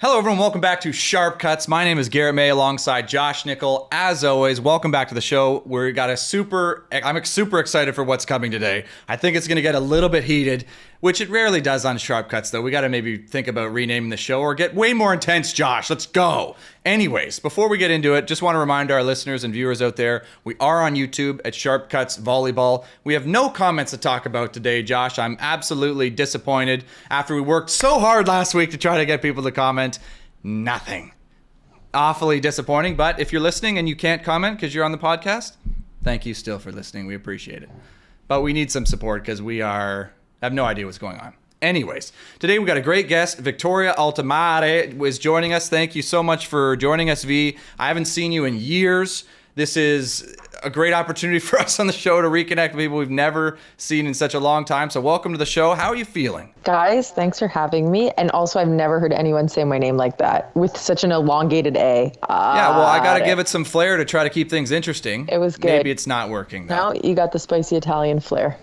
Hello, everyone. Welcome back to Sharp Cuts. My name is Garrett May alongside Josh Nickel. As always, welcome back to the show. I'm super excited for what's coming today. I think it's going to get a little bit heated, which it rarely does on Sharp Cuts, though. We got to maybe think about renaming the show or get way more intense, Josh. Let's go. Anyways, before we get into it, just want to remind our listeners and viewers out there, we are on YouTube at Sharp Cuts Volleyball. We have no comments to talk about today, Josh. I'm absolutely disappointed. After we worked so hard last week to try to get people to comment, nothing. Awfully disappointing, but if you're listening and you can't comment because you're on the podcast, thank you still for listening. We appreciate it. But we need some support because we have no idea what's going on. Anyways, today we got a great guest. Victoria Altamare is joining us. Thank you so much for joining us, V. I haven't seen you in years. This is a great opportunity for us on the show to reconnect with people we've never seen in such a long time. So welcome to the show. How are you feeling? Guys, thanks for having me. And also, I've never heard anyone say my name like that with such an elongated A. Yeah, well, I got to give it some flair to try to keep things interesting. It was good. Maybe it's not working, though. No, you got the spicy Italian flair.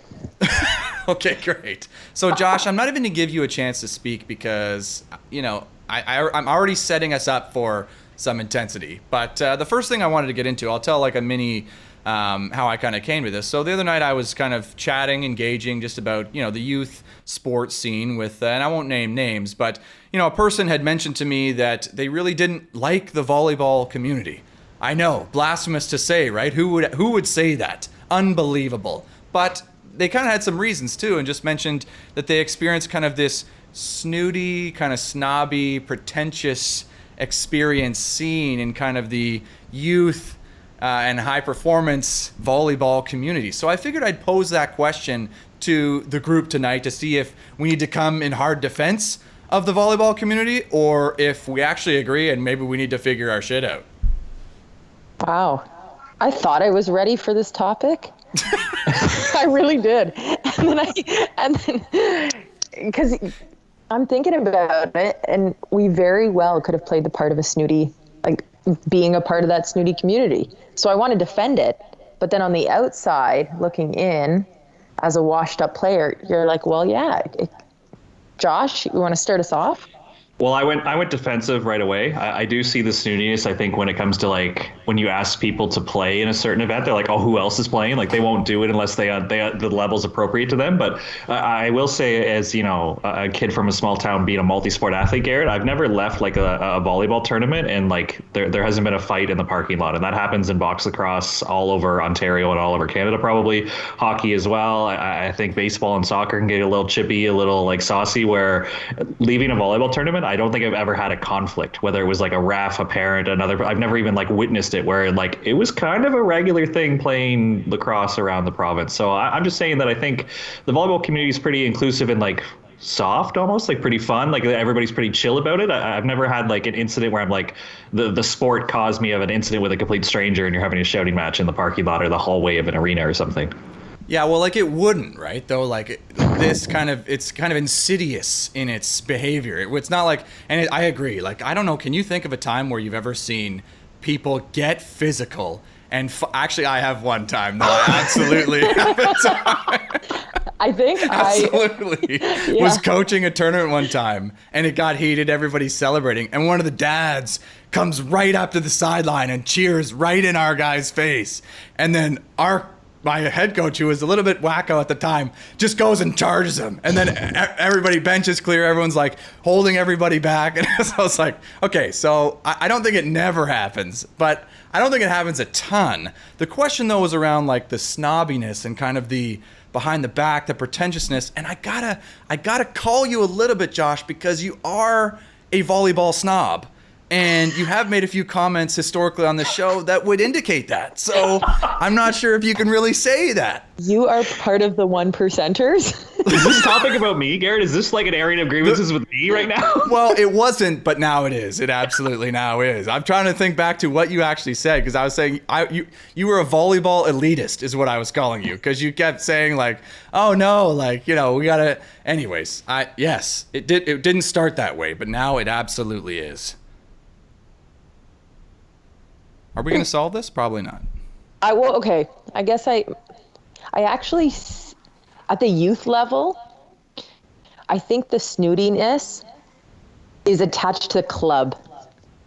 Okay, great. So, Josh, I'm not even going to give you a chance to speak because, I'm already setting us up for some intensity. But the first thing I wanted to get into, I'll tell like a mini how I kind of came to this. So the other night I was kind of chatting, engaging just about, the youth sports scene with, and I won't name names, but, a person had mentioned to me that they really didn't like the volleyball community. I know, blasphemous to say, right? Who would say that? Unbelievable. But they kind of had some reasons too, and just mentioned that they experienced kind of this snooty, kind of snobby, pretentious experience scene in kind of the youth and high performance volleyball community. So I figured I'd pose that question to the group tonight to see if we need to come in hard defense of the volleyball community or if we actually agree and maybe we need to figure our shit out. Wow. I thought I was ready for this topic. I really did. And then because I'm thinking about it, and we very well could have played the part of a snooty, like being a part of that snooty community. So I want to defend it. But then on the outside, looking in as a washed up player, you're like, well, yeah. Josh, you want to start us off? Well, I went defensive right away. I do see the snootiness. I think when it comes to like when you ask people to play in a certain event, they're like, "Oh, who else is playing?" Like they won't do it unless the level's appropriate to them. But I will say, as a kid from a small town, being a multi-sport athlete, Garrett, I've never left like a volleyball tournament and like there hasn't been a fight in the parking lot, and that happens in box lacrosse all over Ontario and all over Canada, probably hockey as well. I think baseball and soccer can get a little chippy, a little like saucy. Where leaving a volleyball tournament, I don't think I've ever had a conflict, whether it was like a ref, a parent, another. I've never even like witnessed it where like it was kind of a regular thing playing lacrosse around the province. So I'm just saying that I think the volleyball community is pretty inclusive and like soft, almost like pretty fun. Like everybody's pretty chill about it. I've never had like an incident where I'm like the sport caused me of an incident with a complete stranger and you're having a shouting match in the parking lot or the hallway of an arena or something. Yeah, well, like it wouldn't, right? Though, like it's kind of insidious in its behavior. It's not like, and I agree. Like, I don't know. Can you think of a time where you've ever seen people get physical? And actually, I have one time. No, I absolutely have a time. I think absolutely was coaching a tournament one time, and it got heated. Everybody's celebrating, and one of the dads comes right up to the sideline and cheers right in our guy's face, and then my head coach, who was a little bit wacko at the time, just goes and charges him. And then everybody benches clear. Everyone's like holding everybody back. And so I was like, okay, so I don't think it never happens, but I don't think it happens a ton. The question though was around like the snobbiness and kind of the behind the back, the pretentiousness. And I gotta call you a little bit, Josh, because you are a volleyball snob. And you have made a few comments historically on the show that would indicate that. So I'm not sure if you can really say that. You are part of the 1%ers. Is this topic about me, Garrett? Is this like an area of grievances with me right now? Well, it wasn't, but now it is. It absolutely now is. I'm trying to think back to what you actually said, because I was saying you were a volleyball elitist is what I was calling you, because you kept saying like, oh no, like, we gotta. Anyways, yes, it didn't start that way, but now it absolutely is. Are we going to solve this? Probably not. Okay. I guess I actually, at the youth level, I think the snootiness is attached to the club.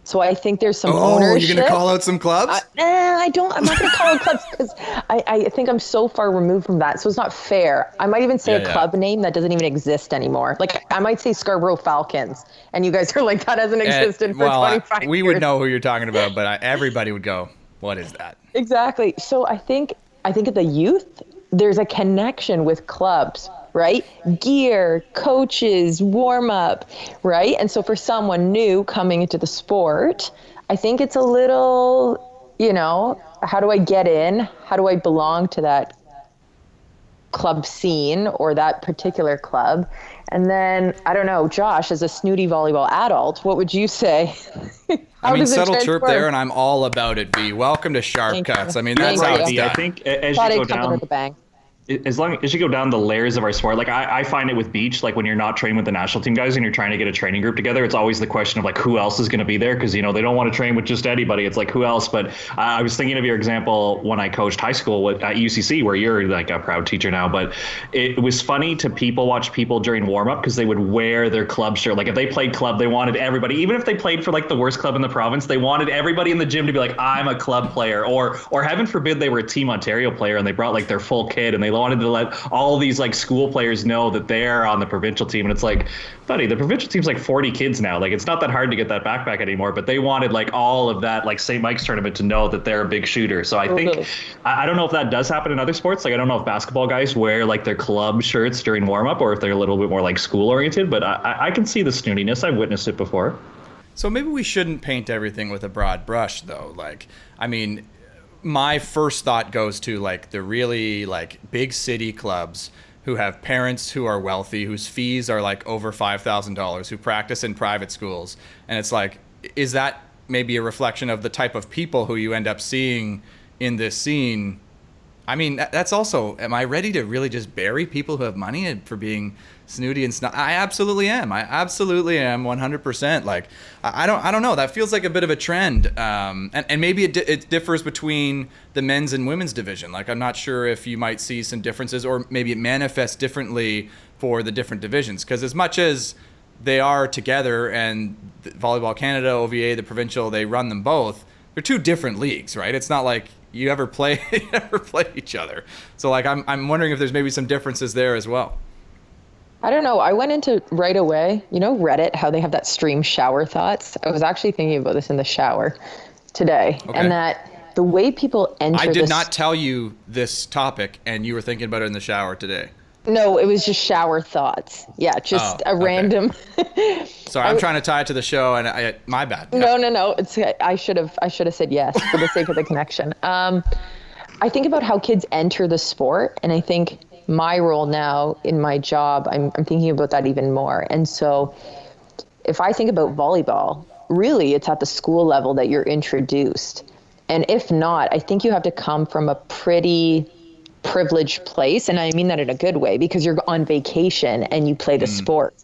So I think there's some Oh, ownership. you're going to call out some clubs? I'm not going to call it clubs because I think I'm so far removed from that. So it's not fair. I might even say a club name that doesn't even exist anymore. Like I might say Scarborough Falcons, and you guys are like, that hasn't existed for 25 years. We would know who you're talking about, but everybody would go, what is that? Exactly. So I think at the youth, there's a connection with clubs, right? Gear, coaches, warm up, right? And so for someone new coming into the sport, I think it's a little, how do I get in? How do I belong to that club scene or that particular club? And then, I don't know, Josh, as a Snooty volleyball adult, what would you say? Subtle chirp there, and I'm all about it, B. Welcome to Sharp Cuts. I mean, that's how it's done. I think as you go down, as long as you go down the layers of our sport, like I find it with beach, like when you're not training with the national team guys and you're trying to get a training group together, it's always the question of like who else is going to be there, because they don't want to train with just anybody. It's like who else? But I was thinking of your example when I coached high school at UCC, where you're like a proud teacher now. But it was funny to watch people during warm up because they would wear their club shirt. Like if they played club, they wanted everybody, even if they played for like the worst club in the province, they wanted everybody in the gym to be like, I'm a club player, or heaven forbid they were a Team Ontario player and they brought like their full kit and they wanted to let all these like school players know that they're on the provincial team. And it's like, buddy, the provincial team's like 40 kids now. Like it's not that hard to get that backpack anymore, but they wanted like all of that, like St. Mike's tournament to know that they're a big shooter. So I think, I don't know if that does happen in other sports. Like, I don't know if basketball guys wear like their club shirts during warm up or if they're a little bit more like school oriented, but I can see the snootiness. I've witnessed it before. So maybe we shouldn't paint everything with a broad brush though. Like, I mean, my first thought goes to like the really like big city clubs who have parents who are wealthy, whose fees are like over $5,000, who practice in private schools. And it's like, is that maybe a reflection of the type of people who you end up seeing in this scene? I mean, that's also, am I ready to really just bury people who have money for being snooty and snot? I absolutely am. 100%. Like, I don't know. That feels like a bit of a trend. And maybe it differs between the men's and women's division. Like, I'm not sure if you might see some differences, or maybe it manifests differently for the different divisions. Because as much as they are together, and Volleyball Canada, OVA, the provincial, they run them both, they're two different leagues, right? It's not like you ever play each other. So like I'm wondering if there's maybe some differences there as well. I don't know. I went into right away, Reddit, how they have that stream shower thoughts. I was actually thinking about this in the shower today. Okay. And that the way people enter I did not tell you this topic, and you were thinking about it in the shower today. No, it was just shower thoughts. Yeah, just random. Sorry, I'm trying to tie it to the show, and my bad. No. It's I should have said yes for the sake of the connection. I think about how kids enter the sport, and I think my role now in my job, I'm thinking about that even more. And so, if I think about volleyball, really, it's at the school level that you're introduced, and if not, I think you have to come from a pretty privileged place, and I mean that in a good way, because you're on vacation and you play the sport,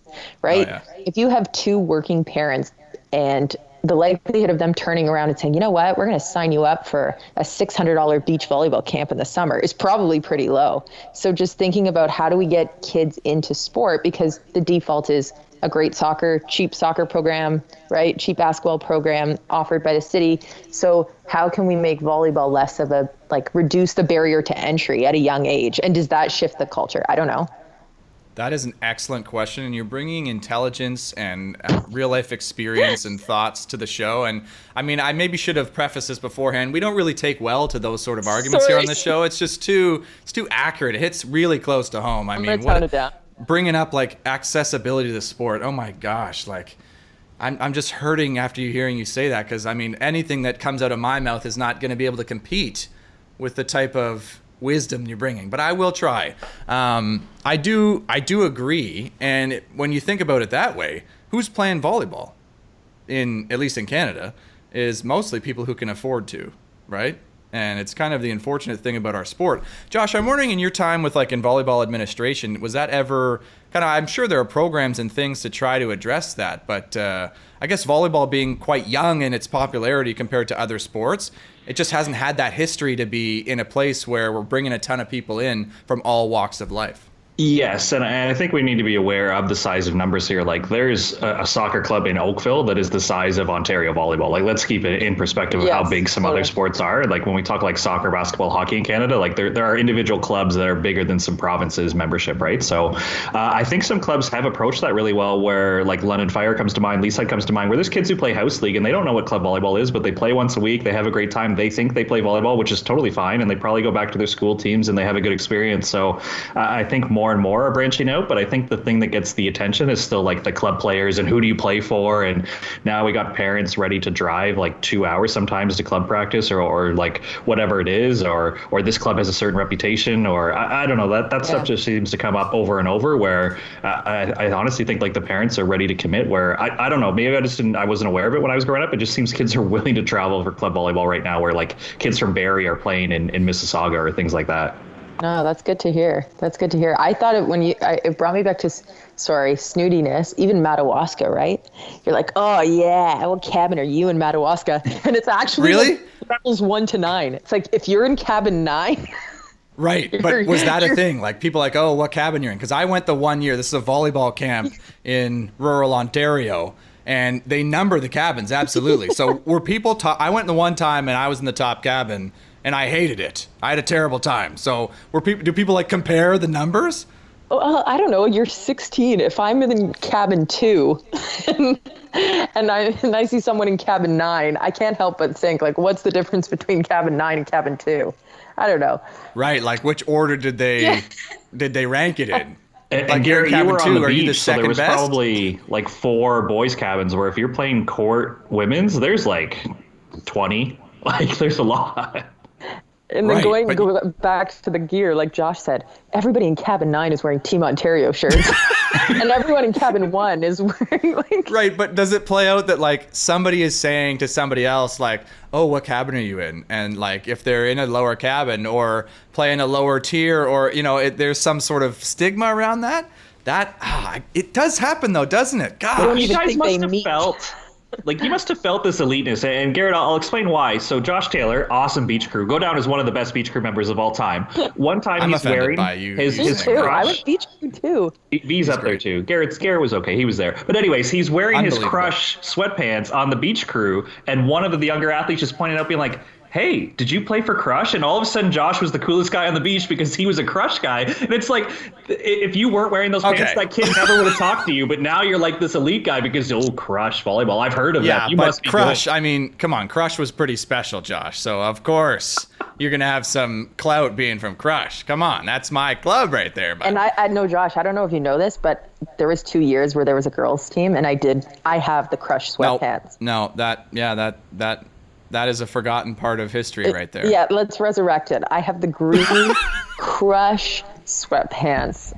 right? Oh, yeah. If you have two working parents, and the likelihood of them turning around and saying, you know what, we're going to sign you up for a $600 beach volleyball camp in the summer is probably pretty low. So just thinking about how do we get kids into sport, because the default is a great cheap soccer program, right? Cheap basketball program offered by the city. So how can we make volleyball less of a, reduce the barrier to entry at a young age? And does that shift the culture? I don't know. That is an excellent question, and you're bringing intelligence and real life experience and thoughts to the show. And I mean, I maybe should have prefaced this beforehand. We don't really take well to those sort of arguments here on the show. It's just too accurate. It hits really close to home. I mean, bringing up accessibility to the sport. Oh my gosh, I'm just hurting after hearing you say that, because I mean, anything that comes out of my mouth is not going to be able to compete with the type of wisdom you're bringing, but I will try. I do agree, and when you think about it that way, who's playing volleyball at least in Canada is mostly people who can afford to, right? And it's kind of the unfortunate thing about our sport. Josh, I'm wondering, in your time with in volleyball administration, was that ever I'm sure there are programs and things to try to address that, but I guess volleyball being quite young in its popularity compared to other sports, it just hasn't had that history to be in a place where we're bringing a ton of people in from all walks of life. Yes, and I think we need to be aware of the size of numbers here. Like, there's a soccer club in Oakville that is the size of Ontario volleyball. Like, let's keep it in perspective of how Yes, big some totally. other sports are. Like, when we talk like soccer, basketball, hockey in Canada, like there are individual clubs that are bigger than some provinces' membership, right? So, I think some clubs have approached that really well. Where like London Fire comes to mind, Leaside comes to mind, where there's kids who play house league and they don't know what club volleyball is, but they play once a week. They have a great time. They think they play volleyball, which is totally fine, and they probably go back to their school teams and they have a good experience. So, I think more and more are branching out, but I think the thing that gets the attention is still like the club players and who do you play for. And now we got parents ready to drive like 2 hours sometimes to club practice or like whatever it is, or this club has a certain reputation, or I don't know, that stuff just seems to come up over and over where I honestly think like the parents are ready to commit, where I don't know, maybe I wasn't aware of it when I was growing up. It just seems kids are willing to travel for club volleyball right now, where like kids from Barrie are playing in Mississauga or things like that. No, that's good to hear. That's good to hear. I thought it brought me back to, snootiness, even Madawaska, right? You're like, oh yeah, what cabin are you in Madawaska? And it's actually Really? like levels 1 to 9. It's like, if you're in cabin 9, Right. But was that a thing? Like people like, oh, what cabin you're in? Because I went the one year, this is a volleyball camp in rural Ontario, and they number the cabins. Absolutely. So were people, I went the one time and I was in the top cabin and I hated it. I had a terrible time. So do people like compare the numbers? I don't know, you're 16. If I'm in cabin 2 and I see someone in cabin 9, I can't help but think, like, what's the difference between cabin 9 and cabin 2? I don't know. Right. Like which order did they rank it in? And Like you're Garrett, in you cabin were on 2, the are you the beach, so there second was best? probably like 4 boys' cabins where if you're playing court women's, there's like 20. Like there's a lot. And then Right, go back to the gear, like Josh said, everybody in cabin 9 is wearing Team Ontario shirts. And everyone in cabin 1 is wearing like... Right, but does it play out that like somebody is saying to somebody else like, oh, what cabin are you in? And like if they're in a lower cabin or playing a lower tier, or there's some sort of stigma around that. It does happen though, doesn't it? don't God. You even guys think must they have meet. felt like you must have felt this eliteness. And Garrett, I'll explain why. So Josh Taylor, awesome beach crew, go down as one of the best beach crew members of all time. One time I'm he's offended wearing by you his using Me too. I crush. was beach crew too. V's up there great. too. Garrett was okay. He was there. But anyways, he's wearing his Unbelievable. crush sweatpants on the beach crew, and one of the younger athletes just pointed out, being like, hey, did you play for Crush? And all of a sudden, Josh was the coolest guy on the beach because he was a Crush guy. And it's like, if you weren't wearing those pants, Okay. that kid never would have talked to you. But now you're like this elite guy because, Crush volleyball. I've heard of Yeah, that. You but must be Crush, good. I mean, come on, Crush was pretty special, Josh. So of course you're gonna have some clout being from Crush. Come on, that's my club right there. But And I know, Josh, I don't know if you know this, but there was 2 years where there was a girls team, and I have the Crush sweatpants. No, that is a forgotten part of history right there. Yeah, let's resurrect it. I have the green Crush sweatpants.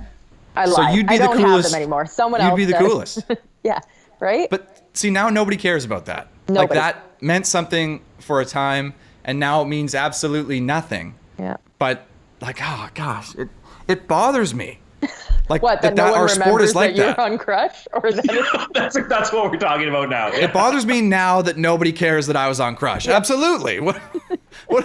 I So lied. you'd be I the don't coolest. have them anymore. Someone You'd else be the does. coolest. Yeah, right? But see, now nobody cares about that. Like Nobody. that meant something for a time, and now it means absolutely nothing. Yeah. But like, oh gosh, it bothers me. Like What, that no one our sport is remembers like that you're that. on Crush? Or that That's what we're talking about now. It bothers me now that nobody cares that I was on Crush. Absolutely. What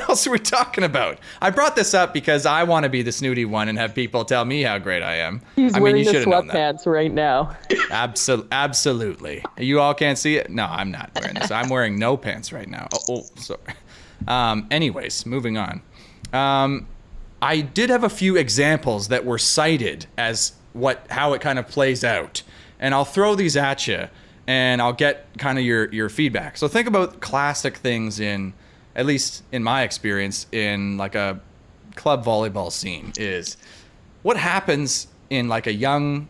else are we talking about? I brought this up because I want to be the snooty one and have people tell me how great I am. he's I mean, wearing you the should have known that. sweatpants right now. Absolutely. You all can't see it? No, I'm not wearing this. I'm wearing no pants right now. Oh, sorry. Anyways, moving on. I did have a few examples that were cited as how it kind of plays out. And I'll throw these at you and I'll get kind of your feedback. So think about classic things at least in my experience, in like a club volleyball scene is what happens in like a young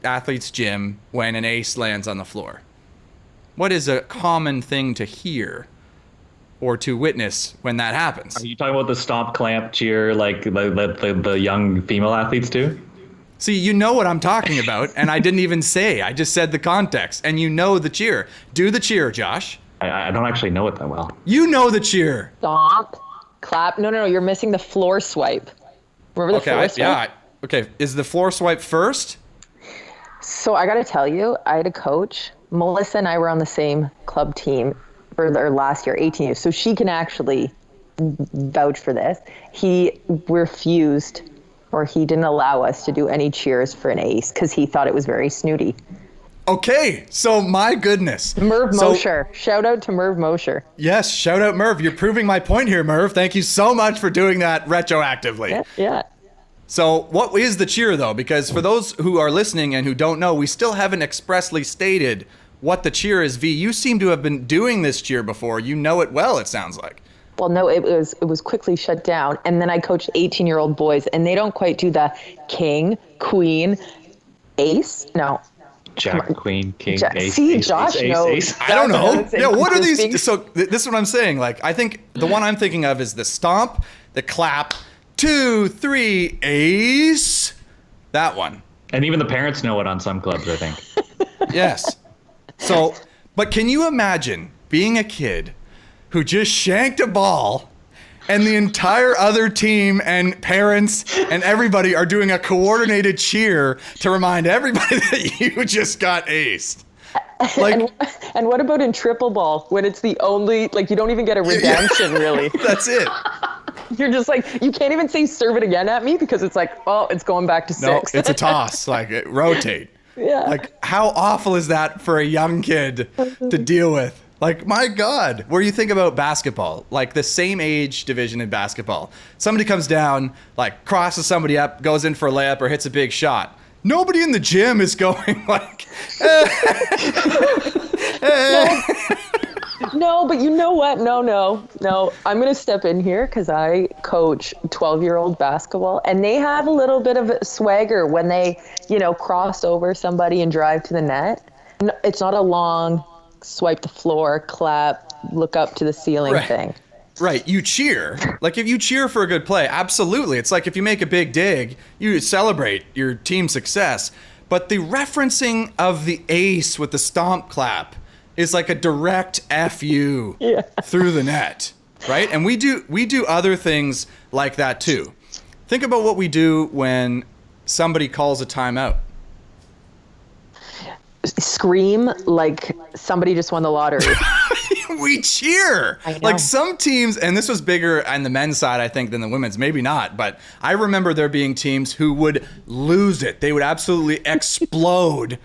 athlete's gym when an ace lands on the floor. What is a common thing to hear or to witness when that happens? Are you talking about the stomp clamp cheer like the young female athletes do? See, you know what I'm talking about, and I didn't even say. I just said the context, and you know the cheer. Do the cheer, Josh. I don't actually know it that well. You know the cheer. Stomp, clap. No, you're missing the floor swipe. Remember the floor swipe? Okay, is the floor swipe first? So I got to tell you, I had a coach. Melissa and I were on the same club team for their last year, 18 years. So she can actually vouch for this. He refused or he didn't allow us to do any cheers for an ace because he thought it was very snooty. Okay, so my goodness. Merv Mosher. Shout out to Merv Mosher. Yes, shout out Merv. You're proving my point here, Merv. Thank you so much for doing that retroactively. Yeah. So what is the cheer, though? Because for those who are listening and who don't know, we still haven't expressly stated what the cheer is. V, you seem to have been doing this cheer before. You know it well, it sounds like. Well, no, it was quickly shut down. And then I coached 18-year-old boys, and they don't quite do the king, queen, ace. No. Jack, queen, king, ace. See, ace, Josh ace, knows. ace. I don't know. Yeah, what are these? Things. So this is what I'm saying. Like, I think the one I'm thinking of is the stomp, the clap, 2, 3, ace. That one. And even the parents know it on some clubs, I think. Yes. So, but can you imagine being a kid who just shanked a ball and the entire other team and parents and everybody are doing a coordinated cheer to remind everybody that you just got aced? Like, and what about in triple ball when it's the only, like, you don't even get a redemption, really? That's it. You're just like, you can't even say serve it again at me because it's like, oh, it's going back to six. No, it's a toss. Like, rotate. Yeah. Like, how awful is that for a young kid to deal with? Like, my God, where you think about basketball, like the same age division in basketball, somebody comes down, like crosses somebody up, goes in for a layup or hits a big shot. Nobody in the gym is going like, No, but you know what? No. I'm going to step in here because I coach 12-year-old basketball, and they have a little bit of swagger when they, cross over somebody and drive to the net. It's not a long swipe the floor, clap, look up to the ceiling thing. Right. You cheer. Like, if you cheer for a good play, absolutely. It's like if you make a big dig, you celebrate your team's success. But the referencing of the ace with the stomp clap is like a direct FU through the net, right? And we do other things like that too. Think about what we do when somebody calls a timeout. Scream like somebody just won the lottery. We cheer. I know. Like some teams, and this was bigger on the men's side, I think, than the women's. Maybe not, but I remember there being teams who would lose it. They would absolutely explode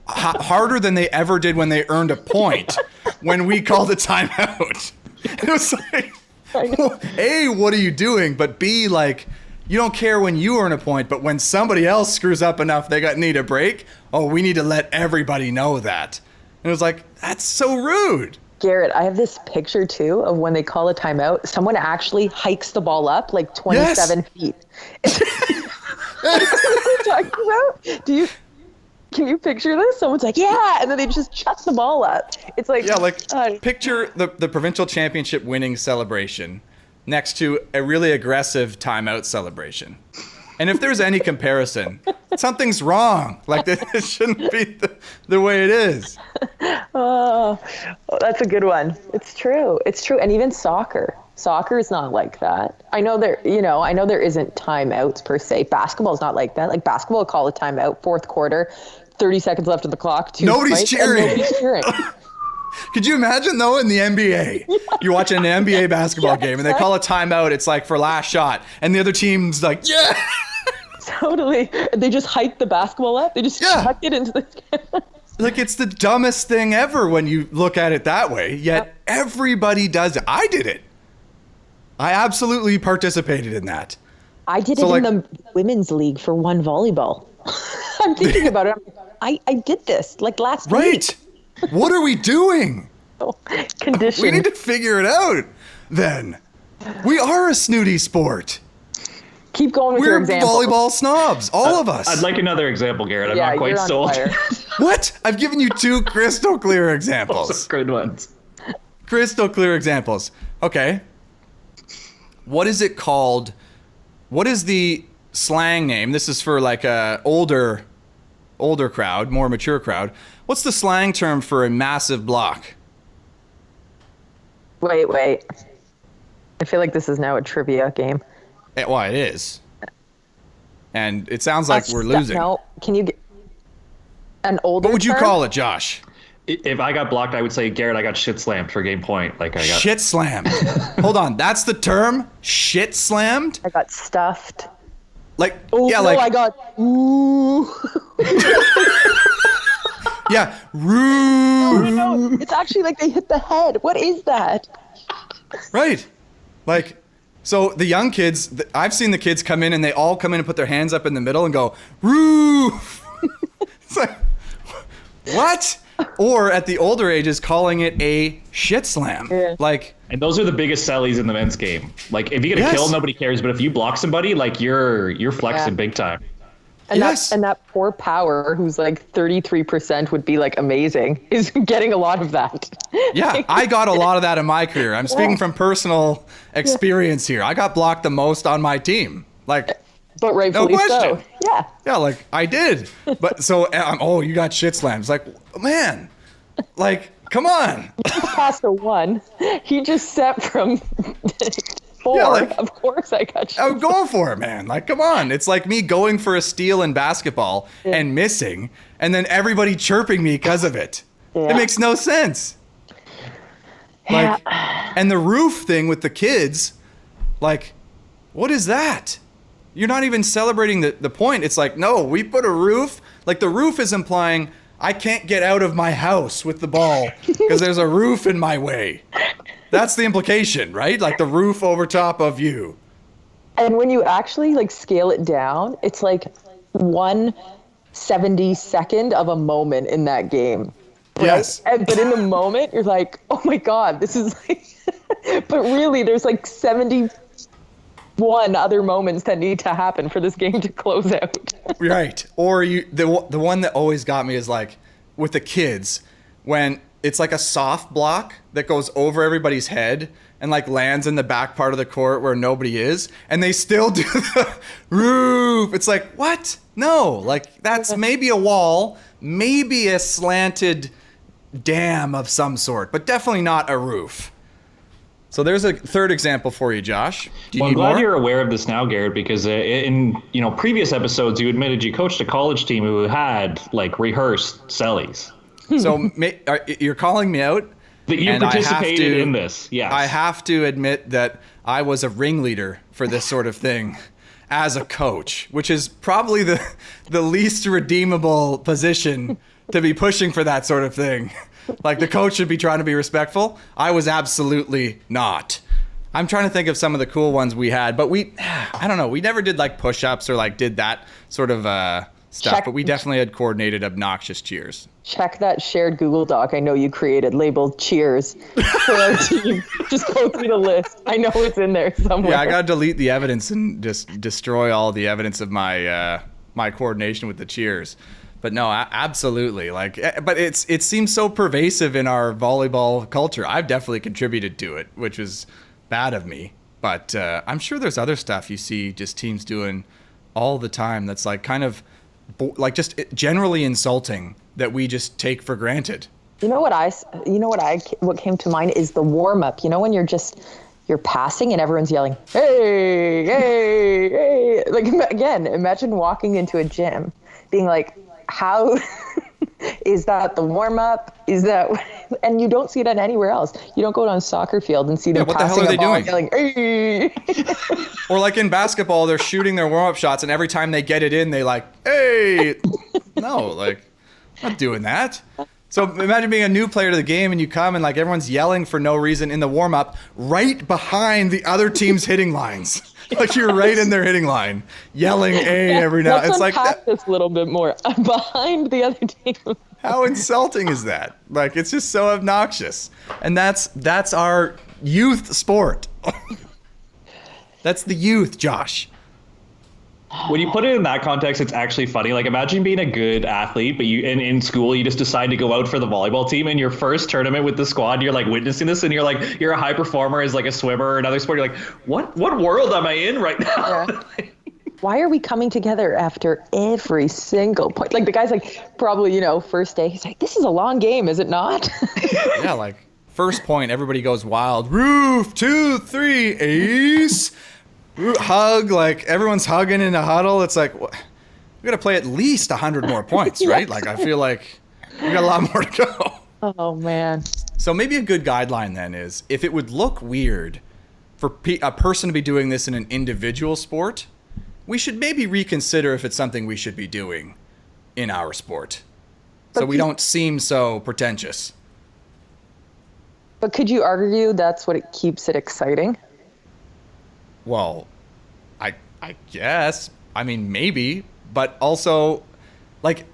harder than they ever did when they earned a point when we called a timeout. It was like, well, A, what are you doing? But B, like, you don't care when you earn a point, but when somebody else screws up enough they need a break, we need to let everybody know that. And it was like, that's so rude. Garrett, I have this picture too of when they call a timeout, someone actually hikes the ball up like 27 feet. What are you talking about? Can you picture this? Someone's like, yeah, and then they just chuck the ball up. It's like, picture the provincial championship winning celebration next to a really aggressive timeout celebration. And if there's any comparison, something's wrong. Like, this shouldn't be the way it is. Oh, that's a good one. It's true. And even soccer is not like that. I know there isn't timeouts per se. Basketball's not like that. Like, basketball will call a timeout, fourth quarter, 30 seconds left of the clock. Nobody's cheering. Could you imagine, though, in the NBA? You're watching an NBA basketball game, and they call a timeout. It's like for last shot. And the other team's like, yeah. Totally. They just hike the basketball up. They just chuck it into the... Like, it's the dumbest thing ever when you look at it that way. Yet everybody does it. I did it. I absolutely participated in that. I did it in the women's league for one volleyball. I'm thinking about it. I did this like last week. Right. What are we doing? Condition. We need to figure it out then. We are a snooty sport. Keep going with your We're example. volleyball snobs, all of us. I'd like another example, Garrett. I'm not quite you're on sold. fire. What? I've given you two crystal clear examples. Those are good ones. Crystal clear examples. Okay. What is it called? What is the slang name? This is for like a older crowd, more mature crowd. What's the slang term for a massive block? Wait. I feel like this is now a trivia game. Well, it is. And it sounds like we're losing. No, can you get an older What would you term? call it, Josh? If I got blocked, I would say, Garrett, I got shit slammed for game point. Like I got Shit slammed. Hold on, that's the term? Shit slammed? I got stuffed. Like, Oh, yeah, no, like, I got, ooh. yeah, roo. No, it's actually like they hit the head. What is that? Right. Like, so the young kids, I've seen the kids come in and they all come in and put their hands up in the middle and go, roof. It's like, what? Or at the older ages, calling it a shit slam. Yeah. Like, And those are the biggest sellies in the men's game. Like, if you get a Yes. kill, nobody cares. But if you block somebody, like, you're flexing big time. And Yes. that poor power, who's like 33% would be like amazing, is getting a lot of that. yeah, I got a lot of that in my career. I'm speaking from personal experience here. I got blocked the most on my team. Like, But rightfully so. question. Yeah. yeah, like I did. But so, oh, you got shit slams. Like, man, like, come on. Past a 1. He just set from 4. Yeah, like- of course I got you. I'm going for it, man. Like, come on. It's like me going for a steal in basketball and missing, and then everybody chirping me because of it. Yeah. It makes no sense. Like, and the roof thing with the kids, like, what is that? You're not even celebrating the point. It's like, no, we put a roof. Like, the roof is implying I can't get out of my house with the ball because there's a roof in my way. That's the implication, right? Like the roof over top of you. And when you actually like scale it down, it's like 1/72nd of a moment in that game. Right? Yes. But in the moment, you're like, oh my God, this is like, but really there's like 71 other moments that need to happen for this game to close out. Right. Or the one that always got me is like with the kids when it's like a soft block that goes over everybody's head and like lands in the back part of the court where nobody is, and they still do the roof. It's like, what? No, like that's maybe a wall, maybe a slanted dam of some sort, but definitely not a roof. So there's a third example for you, Josh. Do you Well, I'm need glad more? you're aware of this now, Garrett, because in previous episodes, you admitted you coached a college team who had like rehearsed sellies. So you're calling me out? That you And I have participated to- in this, yes. I have to admit that I was a ringleader for this sort of thing as a coach, which is probably the least redeemable position to be pushing for that sort of thing. Like the coach should be trying to be respectful. I was absolutely not. I'm trying to think of some of the cool ones we had, but I don't know. We never did like push-ups or like did that sort of stuff, but we definitely had coordinated obnoxious cheers. Check that shared Google Doc I know you created labeled cheers for our team. Just go through the list. I know it's in there somewhere. Yeah, I gotta delete the evidence and just destroy all the evidence of my my coordination with the cheers. But no, absolutely. Like, but it seems so pervasive in our volleyball culture. I've definitely contributed to it, which is bad of me. But I'm sure there's other stuff you see just teams doing all the time that's like kind of like just generally insulting that we just take for granted. What came to mind is the warm up. You know, when you're passing and everyone's yelling, hey, hey, hey. Like, again, imagine walking into a gym being like, how is that the warm up? Is that, and you don't see that anywhere else. You don't go on a soccer field and see them what the hell passing are a they ball doing? and yelling, hey. Or like in basketball, they're shooting their warm-up shots, and every time they get it in, they like, hey. No, like, I'm not doing that. So imagine being a new player to the game, and you come, and like everyone's yelling for no reason in the warm-up right behind the other team's hitting lines. Like you're right in their hitting line, yelling "A" every now. Let's It's like, unpack this a little bit more. I'm behind the other team. how insulting is that? Like it's just so obnoxious, and that's our youth sport. That's the youth, Josh. When you put it in that context, it's actually funny. Like, imagine being a good athlete, but in school, you just decide to go out for the volleyball team. And your first tournament with the squad, you're like witnessing this, and you're a high performer as like a swimmer or another sport. You're like, what world am I in right now? Yeah. Why are we coming together after every single point? Like the guy's like, probably, first day, he's like, this is a long game, is it not? Yeah, like first point, everybody goes wild. Roof, 2, 3, ace. Hug, like everyone's hugging in a huddle. It's like, we got to play at least 100 more points, right? Like I feel like we got a lot more to go. Oh, man. So maybe a good guideline then is if it would look weird for a person to be doing this in an individual sport, we should maybe reconsider if it's something we should be doing in our sport. So we don't seem so pretentious. But could you argue that's what it keeps it exciting? Well, I guess. I mean, maybe. But also, like,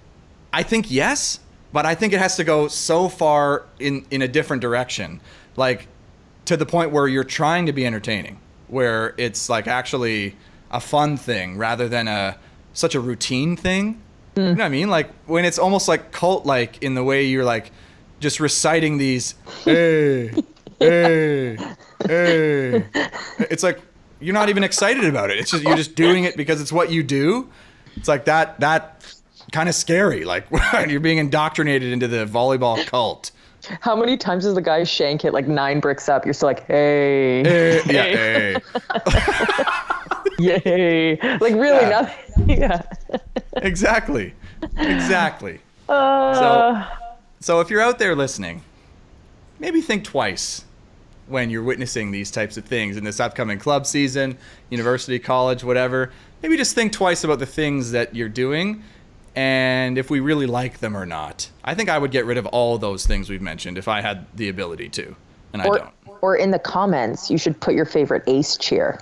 I think yes, but I think it has to go so far in a different direction. Like, to the point where you're trying to be entertaining, where it's like actually a fun thing rather than such a routine thing. You know what I mean? Like when it's almost like cult-like in the way you're like just reciting these, hey, hey, hey. It's like you're not even excited about it. It's just you're just doing it because it's what you do. It's like that kind of scary. Like you're being indoctrinated into the volleyball cult. How many times does the guy shank hit like 9 bricks up? You're still like, hey. Yeah, hey. Yay. Like really nothing. Yeah. Exactly. So if you're out there listening, maybe think twice when you're witnessing these types of things in this upcoming club season, university, college, whatever. Maybe just think twice about the things that you're doing and if we really like them or not. I think I would get rid of all those things we've mentioned if I had the ability to, and I don't. Or in the comments, you should put your favorite ace cheer.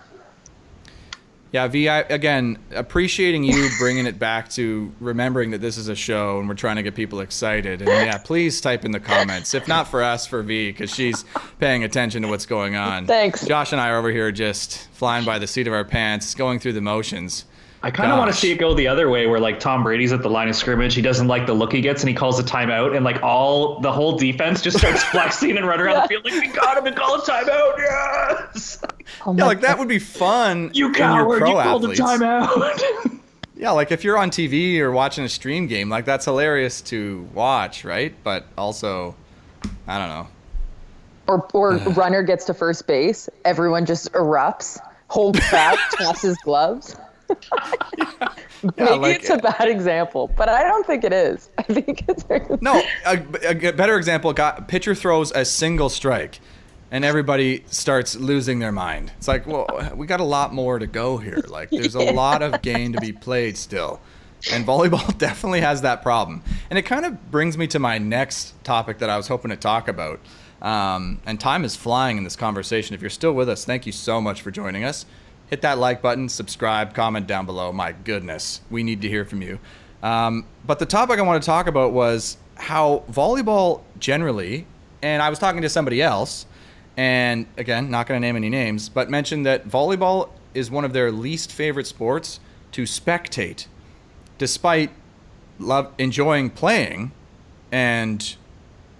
Yeah, V, again, appreciating you bringing it back to remembering that this is a show and we're trying to get people excited. And yeah, please type in the comments. If not for us, for V, because she's paying attention to what's going on. Thanks. Josh and I are over here just flying by the seat of our pants, going through the motions. I kind of want to see it go the other way where like Tom Brady's at the line of scrimmage. He doesn't like the look he gets and he calls a timeout and like the whole defense just starts flexing and running around the field like, we got him and call a timeout. Yes. Oh yeah, like that would be fun. You coward, you called a timeout. Yeah, like if you're on TV or watching a stream game, like that's hilarious to watch, right? But also, I don't know. Or runner gets to first base, everyone just erupts, holds back, tosses gloves. Maybe it's a bad example, but I don't think it is. I think it's no. A better example: pitcher throws a single strike, and everybody starts losing their mind. It's like, well, we got a lot more to go here. Like, there's a lot of game to be played still, and volleyball definitely has that problem. And it kind of brings me to my next topic that I was hoping to talk about. And time is flying in this conversation. If you're still with us, thank you so much for joining us. Hit that like button, subscribe, comment down below. My goodness, we need to hear from you. But the topic I want to talk about was how volleyball generally, and I was talking to somebody else, and again, not going to name any names, but mentioned that volleyball is one of their least favorite sports to spectate, despite enjoying playing and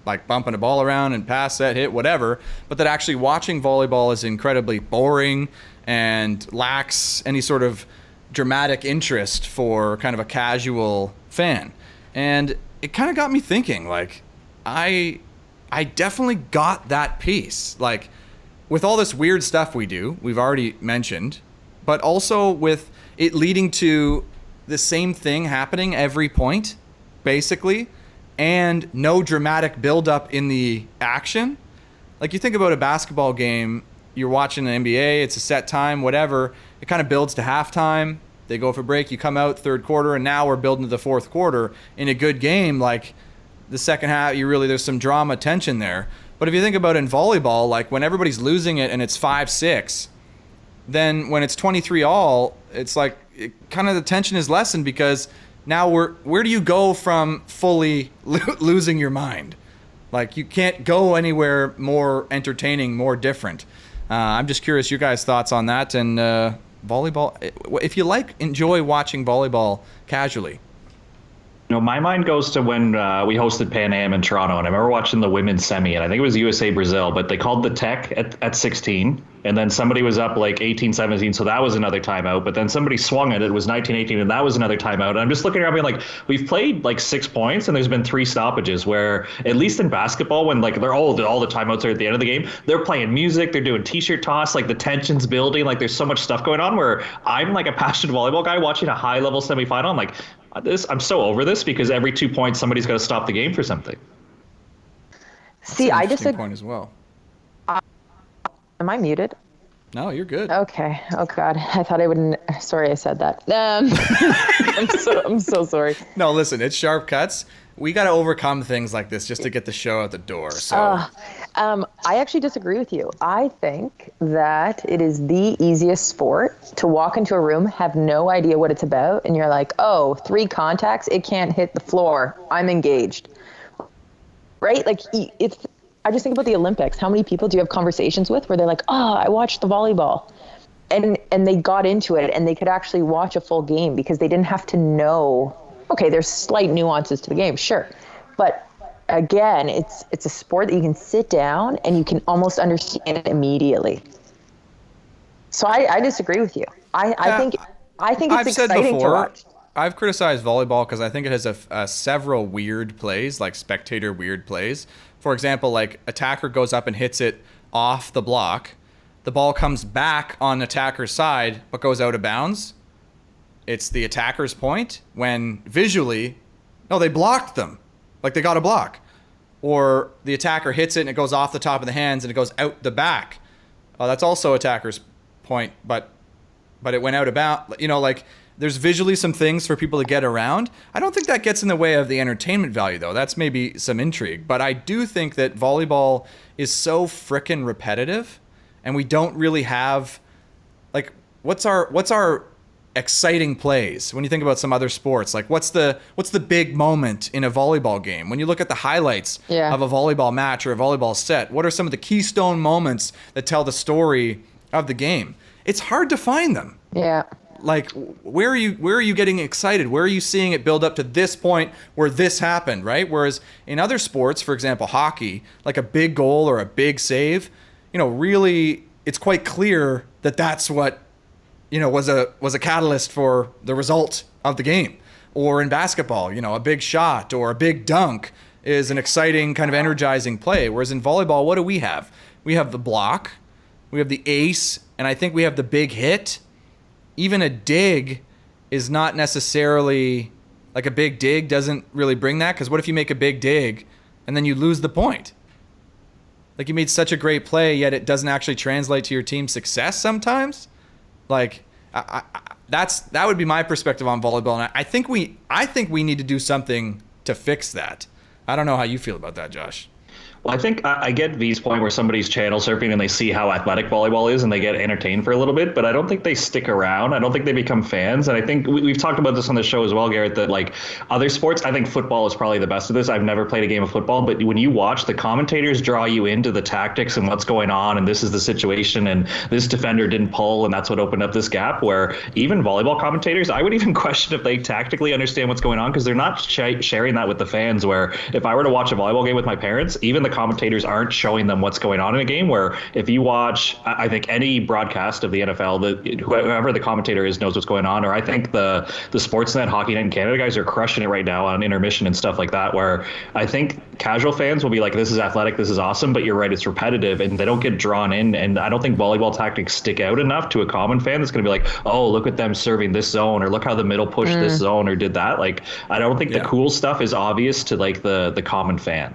like bumping a ball around and pass, set, hit, whatever, but that actually watching volleyball is incredibly boring and lacks any sort of dramatic interest for kind of a casual fan. And it kind of got me thinking, like, I definitely got that piece. Like, with all this weird stuff we've already mentioned, but also with it leading to the same thing happening every point, basically, and no dramatic buildup in the action. Like, you think about a basketball game, you're watching the NBA, it's a set time, whatever. It kind of builds to halftime. They go for break, you come out third quarter, and now we're building to the fourth quarter. In a good game, like the second half, there's some drama, tension there. But if you think about it in volleyball, like when everybody's losing it and it's 5-6, then when it's 23 all, it's like kind of the tension is lessened because now where do you go from fully losing your mind? Like you can't go anywhere more entertaining, more different. I'm just curious your guys' thoughts on that and volleyball. If you enjoy watching volleyball casually. No, my mind goes to when we hosted Pan Am in Toronto, and I remember watching the women's semi, and I think it was USA Brazil, but they called the tech at 16, and then somebody was up like 18-17, so that was another timeout. But then somebody swung it was 19-18, and that was another timeout. And I'm just looking around being like, we've played like 6 points, and there's been 3 stoppages. Where at least in basketball, when like they're all the timeouts are at the end of the game, they're playing music, they're doing t-shirt toss, like the tension's building, like there's so much stuff going on. Where I'm like a passionate volleyball guy watching a high level semifinal, I'm like, I'm so over this because every 2 points somebody's got to stop the game for something. See, I just point as well. Am I muted? No, you're good. Okay. Oh God, I thought I wouldn't. Sorry, I said that. I'm so sorry. No, listen, it's sharp cuts. We got to overcome things like this just to get the show out the door. So, I actually disagree with you. I think that it is the easiest sport to walk into a room, have no idea what it's about, and you're like, oh, 3 contacts, it can't hit the floor. I'm engaged. Right? Like, I just think about the Olympics. How many people do you have conversations with where they're like, oh, I watched the volleyball. And they got into it and they could actually watch a full game because they didn't have to know. Okay, there's slight nuances to the game, sure. But again, it's a sport that you can sit down and you can almost understand it immediately. So I disagree with you. I think it's exciting to watch. I've criticized volleyball because I think it has several weird plays, like spectator weird plays. For example, like attacker goes up and hits it off the block. The ball comes back on attacker's side, but goes out of bounds. It's the attacker's point when visually, no, they blocked them. Like they got a block. Or the attacker hits it and it goes off the top of the hands and it goes out the back. That's also attacker's point, but it went out of bounds. You know, like there's visually some things for people to get around. I don't think that gets in the way of the entertainment value, though. That's maybe some intrigue. But I do think that volleyball is so frickin' repetitive, and we don't really have, like, what's our exciting plays when you think about some other sports? Like, what's the big moment in a volleyball game? When you look at the highlights of a volleyball match or a volleyball set, what are some of the keystone moments that tell the story of the game? It's hard to find them. Yeah. Like, where are you getting excited? Where are you seeing it build up to this point where this happened, right? Whereas in other sports, for example, hockey, like a big goal or a big save, you know, really, it's quite clear that that's what, you know, was a catalyst for the result of the game. Or in basketball, you know, a big shot or a big dunk is an exciting kind of energizing play. Whereas in volleyball, what do we have? We have the block, we have the ace, and I think we have the big hit. Even a dig is not necessarily, like a big dig doesn't really bring that, because what if you make a big dig and then you lose the point? Like, you made such a great play, yet it doesn't actually translate to your team's success sometimes. Like, that would be my perspective on volleyball, and I think we need to do something to fix that. I don't know how you feel about that, Josh. Well, I think I get V's point where somebody's channel surfing and they see how athletic volleyball is and they get entertained for a little bit, but I don't think they stick around. I don't think they become fans. And I think we've talked about this on the show as well, Garrett, that like other sports, I think football is probably the best of this. I've never played a game of football, but when you watch, the commentators draw you into the tactics and what's going on, and this is the situation, and this defender didn't pull, and that's what opened up this gap, where even volleyball commentators, I would even question if they tactically understand what's going on, because they're not sharing that with the fans, where if I were to watch a volleyball game with my parents, even the commentators aren't showing them what's going on in a game, where if you watch, I think any broadcast of the NFL, whoever the commentator is knows what's going on. Or I think the Sportsnet, Hockey Night in Canada guys are crushing it right now on intermission and stuff like that, where I think casual fans will be like, this is athletic, this is awesome, but you're right, it's repetitive, and they don't get drawn in. And I don't think volleyball tactics stick out enough to a common fan that's going to be like, oh, look at them serving this zone, or look how the middle pushed this zone or did that. Like, I don't think the cool stuff is obvious to like the common fan.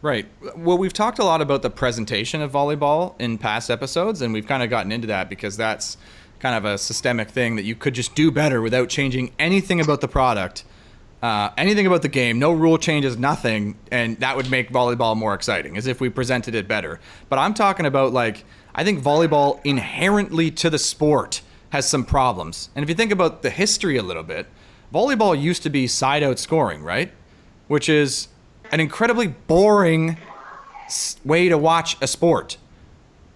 Right. Well, we've talked a lot about the presentation of volleyball in past episodes, and we've kind of gotten into that because that's kind of a systemic thing that you could just do better without changing anything about the product, anything about the game, no rule changes, nothing, and that would make volleyball more exciting, as if we presented it better. But I'm talking about, like, I think volleyball inherently to the sport has some problems. And if you think about the history a little bit, volleyball used to be side-out scoring, right? Which is an incredibly boring way to watch a sport.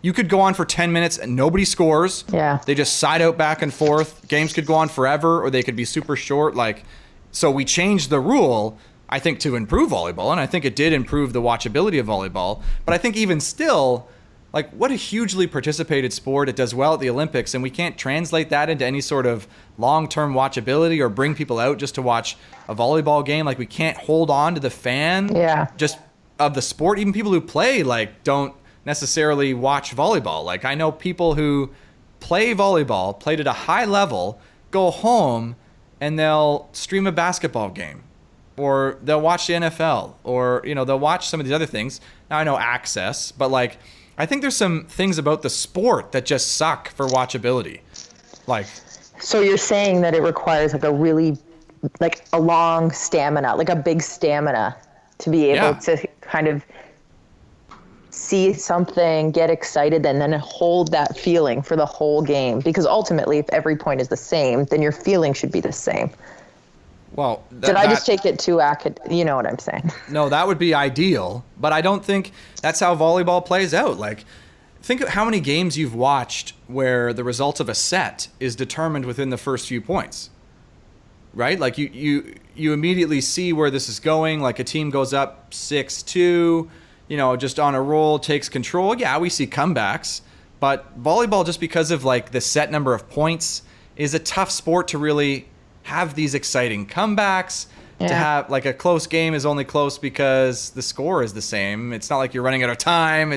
You could go on for 10 minutes and nobody scores. Yeah. They just side out back and forth. Games could go on forever, or they could be super short. Like, so we changed the rule, I think, to improve volleyball, and I think it did improve the watchability of volleyball. But I think even still, like, what a hugely participated sport. It does well at the Olympics, and we can't translate that into any sort of long-term watchability or bring people out just to watch a volleyball game. Like, we can't hold on to the fan just of the sport. Even people who play, like, don't necessarily watch volleyball. Like, I know people who play volleyball, played at a high level, go home and they'll stream a basketball game, or they'll watch the NFL, or, you know, they'll watch some of these other things. Now, I know access, but, like, I think there's some things about the sport that just suck for watchability. Like, So you're saying that it requires like a really, like a long stamina, like a big stamina to be able to kind of see something, get excited, and then hold that feeling for the whole game. Because ultimately, if every point is the same, then your feeling should be the same. well, Did I just take it too you know what I'm saying? No, that would be ideal, but I don't think that's how volleyball plays out. Like, think of how many games you've watched where the result of a set is determined within the first few points. Right? Like you immediately see where this is going. Like a team goes up 6-2, just on a roll, takes control. Yeah, we see comebacks, but volleyball, just because of like the set number of points, is a tough sport to really have these exciting comebacks. Yeah. To have like a close game is only close because the score is the same. It's not like you're running out of time.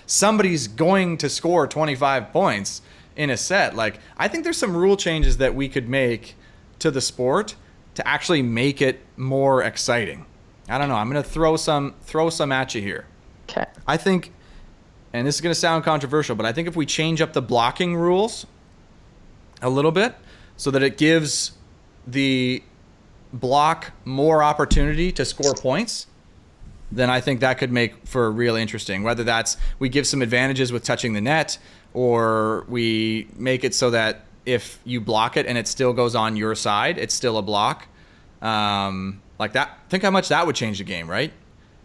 Somebody's going to score 25 points in a set. Like, I think there's some rule changes that we could make to the sport to actually make it more exciting. I don't know. I'm going to throw some at you here. Okay. I think, and this is going to sound controversial, but I think if we change up the blocking rules a little bit so that it gives the block more opportunity to score points, then I think that could make for really interesting. Whether that's we give some advantages with touching the net, or we make it so that if you block it and it still goes on your side, it's still a block. Like that. Think how much that would change the game, right?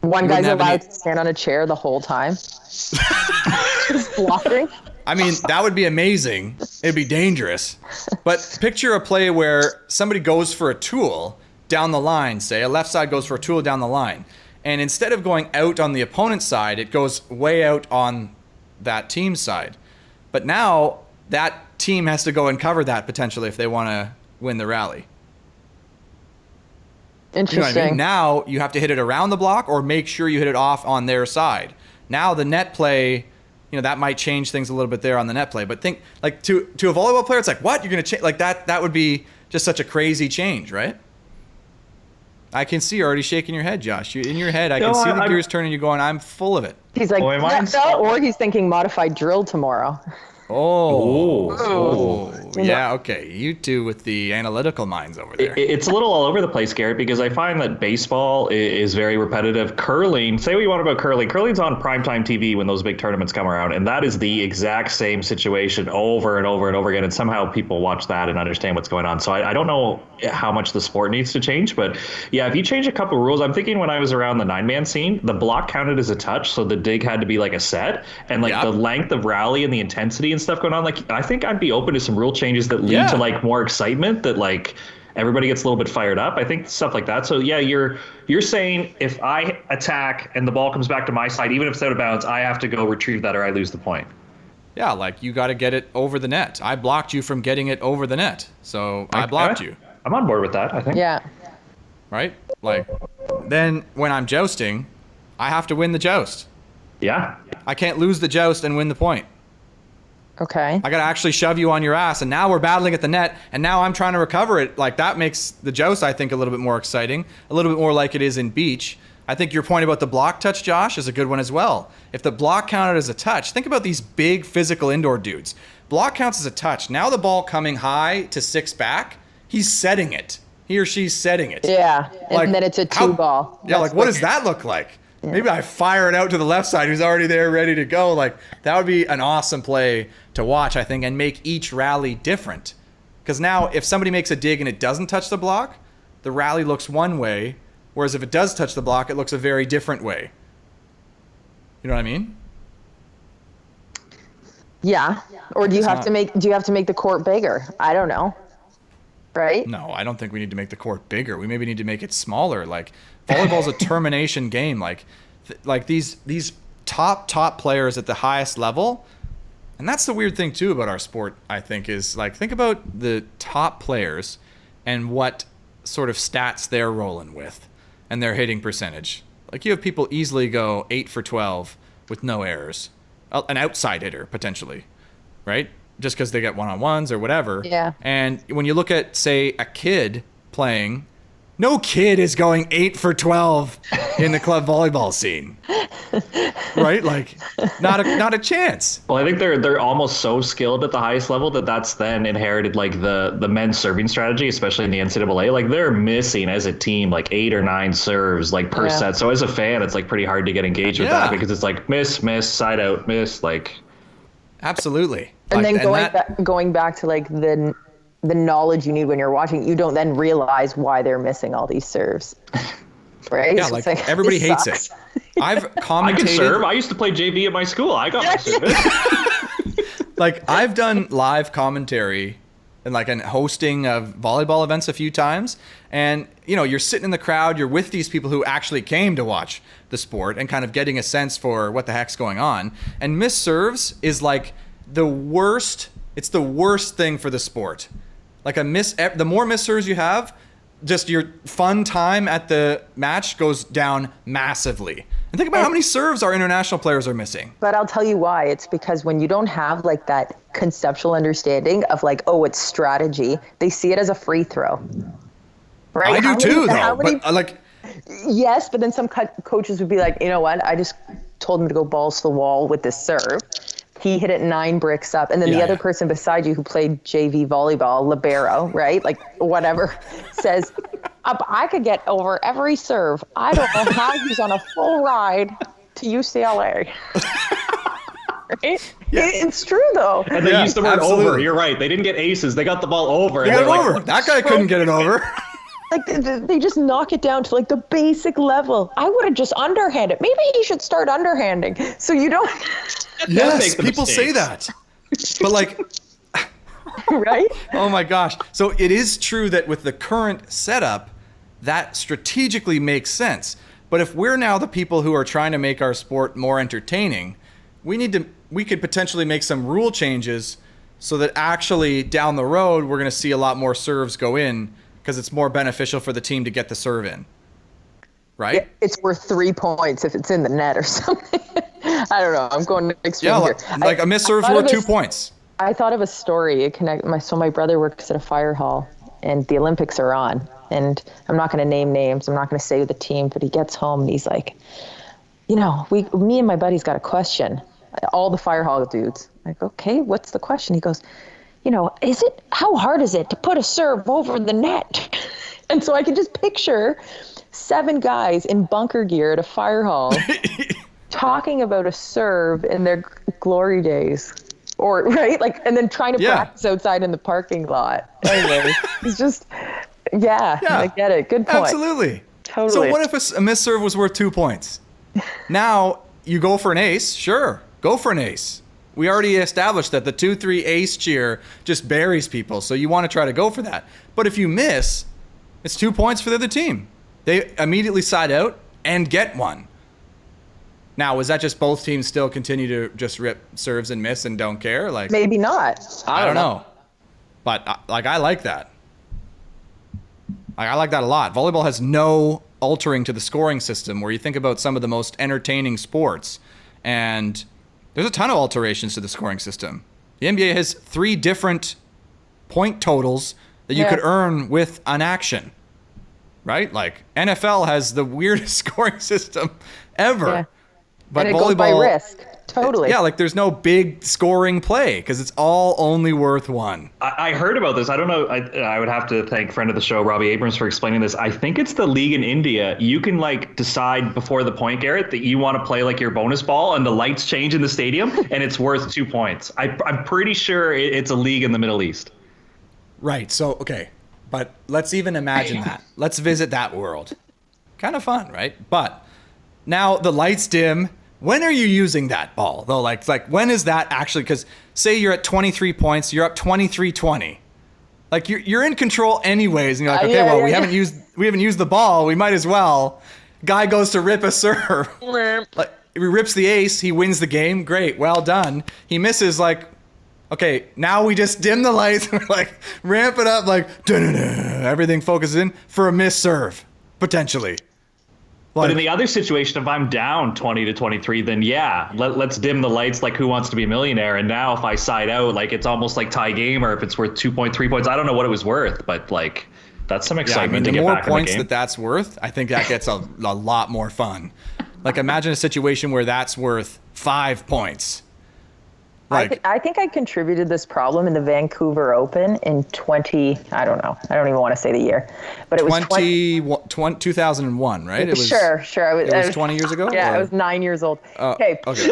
One guy's allowed to stand on a chair the whole time. Just blocking. I mean, that would be amazing. It'd be dangerous. But picture a play where somebody goes for a tool down the line, say a left side goes for a tool down the line. And instead of going out on the opponent's side, it goes way out on that team's side. But now that team has to go and cover that potentially if they want to win the rally. Interesting. You know what I mean? Now you have to hit it around the block or make sure you hit it off on their side. Now the net play, that might change things a little bit there on the net play. But think, like, to a volleyball player, it's like, what? You're going to change? Like, that would be just such a crazy change, right? I can see you already shaking your head, Josh. In your head, I can see the gears turning. You going, I'm full of it. He's like, or he's thinking modified drill tomorrow. Yeah, okay. You two with the analytical minds over there. It's a little all over the place, Garrett, because I find that baseball is very repetitive. Curling, say what you want about curling. Curling's on primetime TV when those big tournaments come around, and that is the exact same situation over and over and over again, and somehow people watch that and understand what's going on. So I don't know how much the sport needs to change, but yeah, if you change a couple of rules, I'm thinking when I was around the 9-man scene, the block counted as a touch, so the dig had to be like a set, and like the length of rally and the intensity and stuff going on, like I think I'd be open to some rule changes that lead to like more excitement, that like everybody gets a little bit fired up. I think stuff like that. So yeah, you're saying if I attack and the ball comes back to my side, even if it's out of bounds, I have to go retrieve that or I lose the point. Yeah, like you got to get it over the net. I blocked you from getting it over the net, so I blocked you. I'm on board with that, I think. Yeah. Right? Like, then when I'm jousting, I have to win the joust. Yeah. I can't lose the joust and win the point. Okay. I got to actually shove you on your ass, and now we're battling at the net, and now I'm trying to recover it. Like, that makes the joust, I think, a little bit more exciting, a little bit more like it is in beach. I think your point about the block touch, Josh, is a good one as well. If the block counted as a touch, think about these big physical indoor dudes. Block counts as a touch. Now the ball coming high to 6 back, he's setting it. He or she's setting it. Yeah, and like, then it's a 2-ball. Yeah, like, what does that look like? Yeah. Maybe I fire it out to the left side who's already there ready to go. Like, that would be an awesome play to watch, I think, and make each rally different. Because now if somebody makes a dig and it doesn't touch the block, the rally looks one way, whereas if it does touch the block, it looks a very different way. You know what I mean? Yeah. Or do you have to make the court bigger? I don't know. Right? No, I don't think we need to make the court bigger. We maybe need to make it smaller. Like, volleyball's a termination game. Like these top players at the highest level, and that's the weird thing too about our sport, I think, is like, think about the top players and what sort of stats they're rolling with and their hitting percentage. Like, you have people easily go 8 for 12 with no errors. An outside hitter, potentially, right? Just because they get one-on-ones or whatever. Yeah. And when you look at, say, a kid playing No kid is going 8 for 12 in the club volleyball scene, right? Like, not a chance. Well, I think they're almost so skilled at the highest level that's then inherited like the men's serving strategy, especially in the NCAA. Like they're missing as a team like 8 or 9 serves like per set. So as a fan, it's like pretty hard to get engaged with that because it's like miss, side out, miss, like. Absolutely. And then going back to like the knowledge you need when you're watching, you don't then realize why they're missing all these serves. Right? Yeah, like everybody hates it. I've commentated. I can serve. I used to play JV at my school. I got my service. Like I've done live commentary and like hosting of volleyball events a few times. And, you know, you're sitting in the crowd, you're with these people who actually came to watch the sport and kind of getting a sense for what the heck's going on. And missed serves is like the worst. It's the worst thing for the sport. Like the more missed serves you have, just your fun time at the match goes down massively. And think about how many serves our international players are missing. But I'll tell you why. It's because when you don't have like that conceptual understanding of like, oh, it's strategy, they see it as a free throw. Right? I do too, though. But like, yes, but then some coaches would be like, you know what? I just told him to go balls to the wall with this serve. He hit it 9 bricks up. And then the other person beside you who played JV volleyball, libero, right? Like whatever, says, I could get over every serve. I don't know how he's on a full ride to UCLA. Right? Yeah. It's true, though. And they used the word over. You're right. They didn't get aces. They got the ball over. They got it over. That guy couldn't get it over. Like they just knock it down to like the basic level. I would have just underhanded. Maybe he should start underhanding so you don't. Yes, people say that. But like, right? Oh my gosh. So it is true that with the current setup, that strategically makes sense. But if we're now the people who are trying to make our sport more entertaining, we could potentially make some rule changes so that actually down the road we're going to see a lot more serves go in. Because it's more beneficial for the team to get the serve in, right? Yeah, it's worth 3 points if it's in the net or something. I don't know. I'm going extreme here. Like a missed serve's worth 2 points. I thought of a story. My brother works at a fire hall, and the Olympics are on. And I'm not going to name names. I'm not going to say the team, but he gets home and he's like, you know, me and my buddies got a question. All the fire hall dudes. Like, okay, what's the question? He goes, you know, how hard is it to put a serve over the net? And so I can just picture 7 guys in bunker gear at a fire hall talking about a serve in their glory days. Or, right? Like, and then trying to practice outside in the parking lot. Anyway, it's just, I get it. Good point. Absolutely. Totally. So what if a missed serve was worth 2 points? Now you go for an ace. Sure, go for an ace. We already established that the 2-3 ace cheer just buries people, so you want to try to go for that. But if you miss, it's 2 points for the other team. They immediately side out and get one. Now, was that just both teams still continue to just rip serves and miss and don't care? Like maybe not. I don't know. But I like that. I like that a lot. Volleyball has no altering to the scoring system where you think about some of the most entertaining sports and there's a ton of alterations to the scoring system. The NBA has 3 different point totals that you could earn with an action, right? Like NFL has the weirdest scoring system ever. Yeah. But and it volleyball, goes by risk. Totally. Yeah, like there's no big scoring play because it's all only worth 1. I heard about this. I don't know. I would have to thank friend of the show, Robbie Abrams, for explaining this. I think it's the league in India. You can like decide before the point, Garrett, that you want to play like your bonus ball and the lights change in the stadium and it's worth 2 points. I'm pretty sure it's a league in the Middle East. Right. So, okay. But let's even imagine that. Let's visit that world. Kind of fun, right? But now the lights dim. When are you using that ball though? Like when is that actually? Because say you're at 23 points, you're up 23-20. Like you're in control anyways, and you're like, okay, we haven't used the ball. We might as well. Guy goes to rip a serve. Like he rips the ace, he wins the game. Great, well done. He misses. Like, okay, now we just dim the lights. We're like ramp it up. Like everything focuses in for a missed serve potentially. But in the other situation, if I'm down 20-23, then let's dim the lights like Who Wants to Be a Millionaire. And now if I side out, like it's almost like tie game, or if it's worth 2.3 points. I don't know what it was worth, but like That's some Yeah, I excitement mean, to the get more back in the points game. that's worth, I think that gets a lot more fun. Like, imagine a situation where that's worth 5 points. Like, I think I contributed this problem in the Vancouver Open in I don't know. I don't even want to say the year. But it was 2001, right? It was, Sure. It was 20 years ago? Yeah, or? I was 9 years old. Okay. Okay.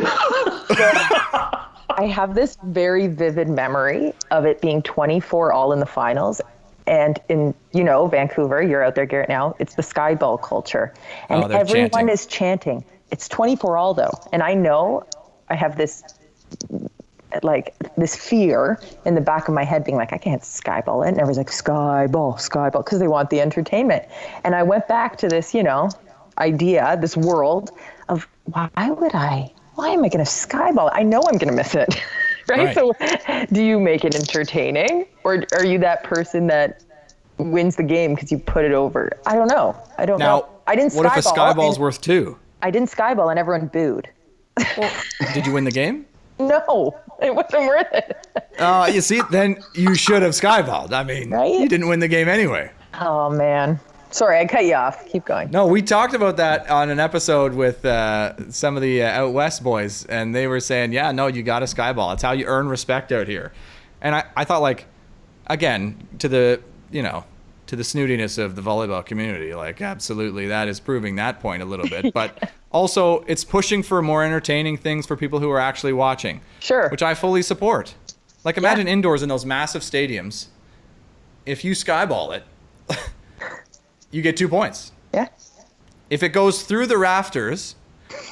I have this very vivid memory of it being 24 all in the finals. And in, Vancouver, you're out there, Garrett, now, it's the Skyball culture. And everyone chanting. is chanting. It's 24 all, though. And I know I have this fear in the back of my head being like, I can't Skyball it. And everyone's like, Skyball, because they want the entertainment. And I went back to this, idea, this world of why am I going to Skyball? I know I'm going to miss it. Right? So do you make it entertaining, or are you that person that wins the game because you put it over? I don't know. I don't know. I didn't Skyball. What if a Skyball's worth 2? I didn't Skyball and everyone booed. Well, did you win the game? No, it wasn't worth it. You see, then you should have Skyballed. I mean, you didn't win the game anyway. Oh, man. Sorry, I cut you off. Keep going. No, we talked about that on an episode with some of the out west boys, and they were saying, yeah, no, you got to Skyball. It's how you earn respect out here. And I thought, like, again, to the snootiness of the volleyball community, like, absolutely, that is proving that point a little bit. But also, it's pushing for more entertaining things for people who are actually watching. Sure. Which I fully support. Like, imagine indoors in those massive stadiums. If you Skyball it, you get 2 points. Yeah. If it goes through the rafters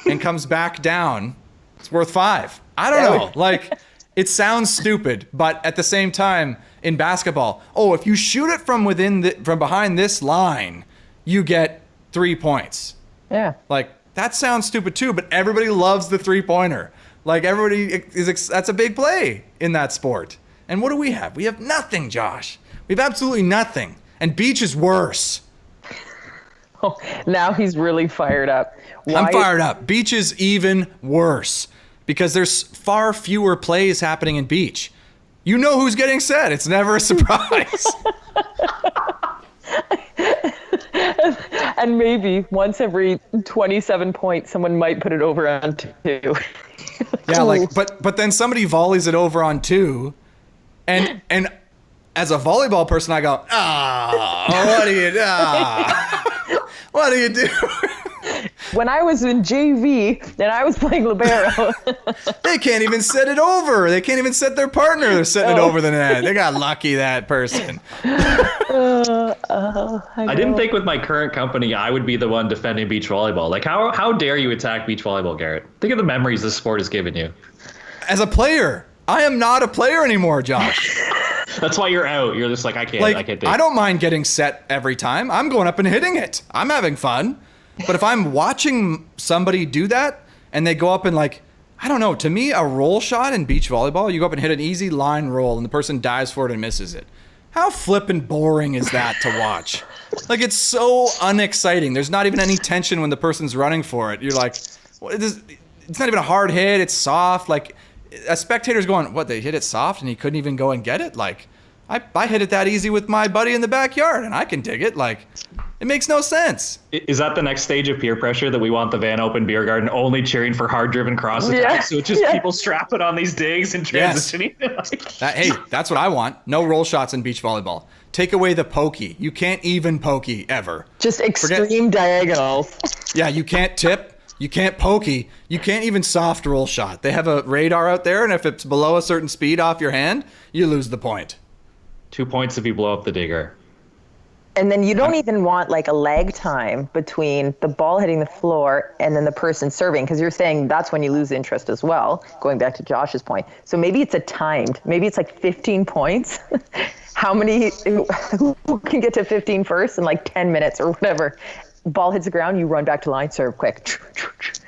and comes back down, it's worth 5. I don't know. Like, it sounds stupid, but at the same time, in basketball, if you shoot it from behind this line, you get 3 points. Yeah. Like, that sounds stupid too, but everybody loves the 3-pointer. Like, that's a big play in that sport. And what do we have? We have nothing, Josh. We have absolutely nothing. And beach is worse. Oh, now he's really fired up. I'm fired up. Beach is even worse because there's far fewer plays happening in beach. You know who's getting set. It's never a surprise. And maybe once every 27 points, someone might put it over on 2. Yeah, but then somebody volleys it over on 2, and as a volleyball person, I go, what do you do? When I was in JV and I was playing libero, they can't even set it over. They can't even set their partner. They're setting it over the net. They got lucky, that person. I didn't think with my current company I would be the one defending beach volleyball. Like, how dare you attack beach volleyball, Garrett? Think of the memories this sport has given you. As a player, I am not a player anymore, Josh. That's why you're out. You're just like, I can't take it. I don't mind getting set every time. I'm going up and hitting it. I'm having fun. But if I'm watching somebody do that and they go up and, like, I don't know, to me, a roll shot in beach volleyball, you go up and hit an easy line roll and the person dives for it and misses it. How flippin' boring is that to watch? Like, it's so unexciting. There's not even any tension when the person's running for it. You're like, it's not even a hard hit. It's soft. Like, a spectator's going, what, they hit it soft and he couldn't even go and get it? Like, I hit it that easy with my buddy in the backyard and I can dig it. Like, it makes no sense. Is that the next stage of peer pressure, that we want the Van Open Beer Garden only cheering for hard-driven cross attacks? Yeah. So it's just people strapping on these digs and transitioning. Yes. Hey, that's what I want. No roll shots in beach volleyball. Take away the pokey. You can't even pokey ever. Just extreme diagonals. Yeah, you can't tip. You can't pokey. You can't even soft roll shot. They have a radar out there, and if it's below a certain speed off your hand, you lose the point. 2 points if you blow up the digger. And then you don't even want like a lag time between the ball hitting the floor and then the person serving, because you're saying that's when you lose interest as well, going back to Josh's point. So maybe it's maybe it's like 15 points. Who can get to 15 first in like 10 minutes or whatever? Ball hits the ground, you run back to line, serve quick.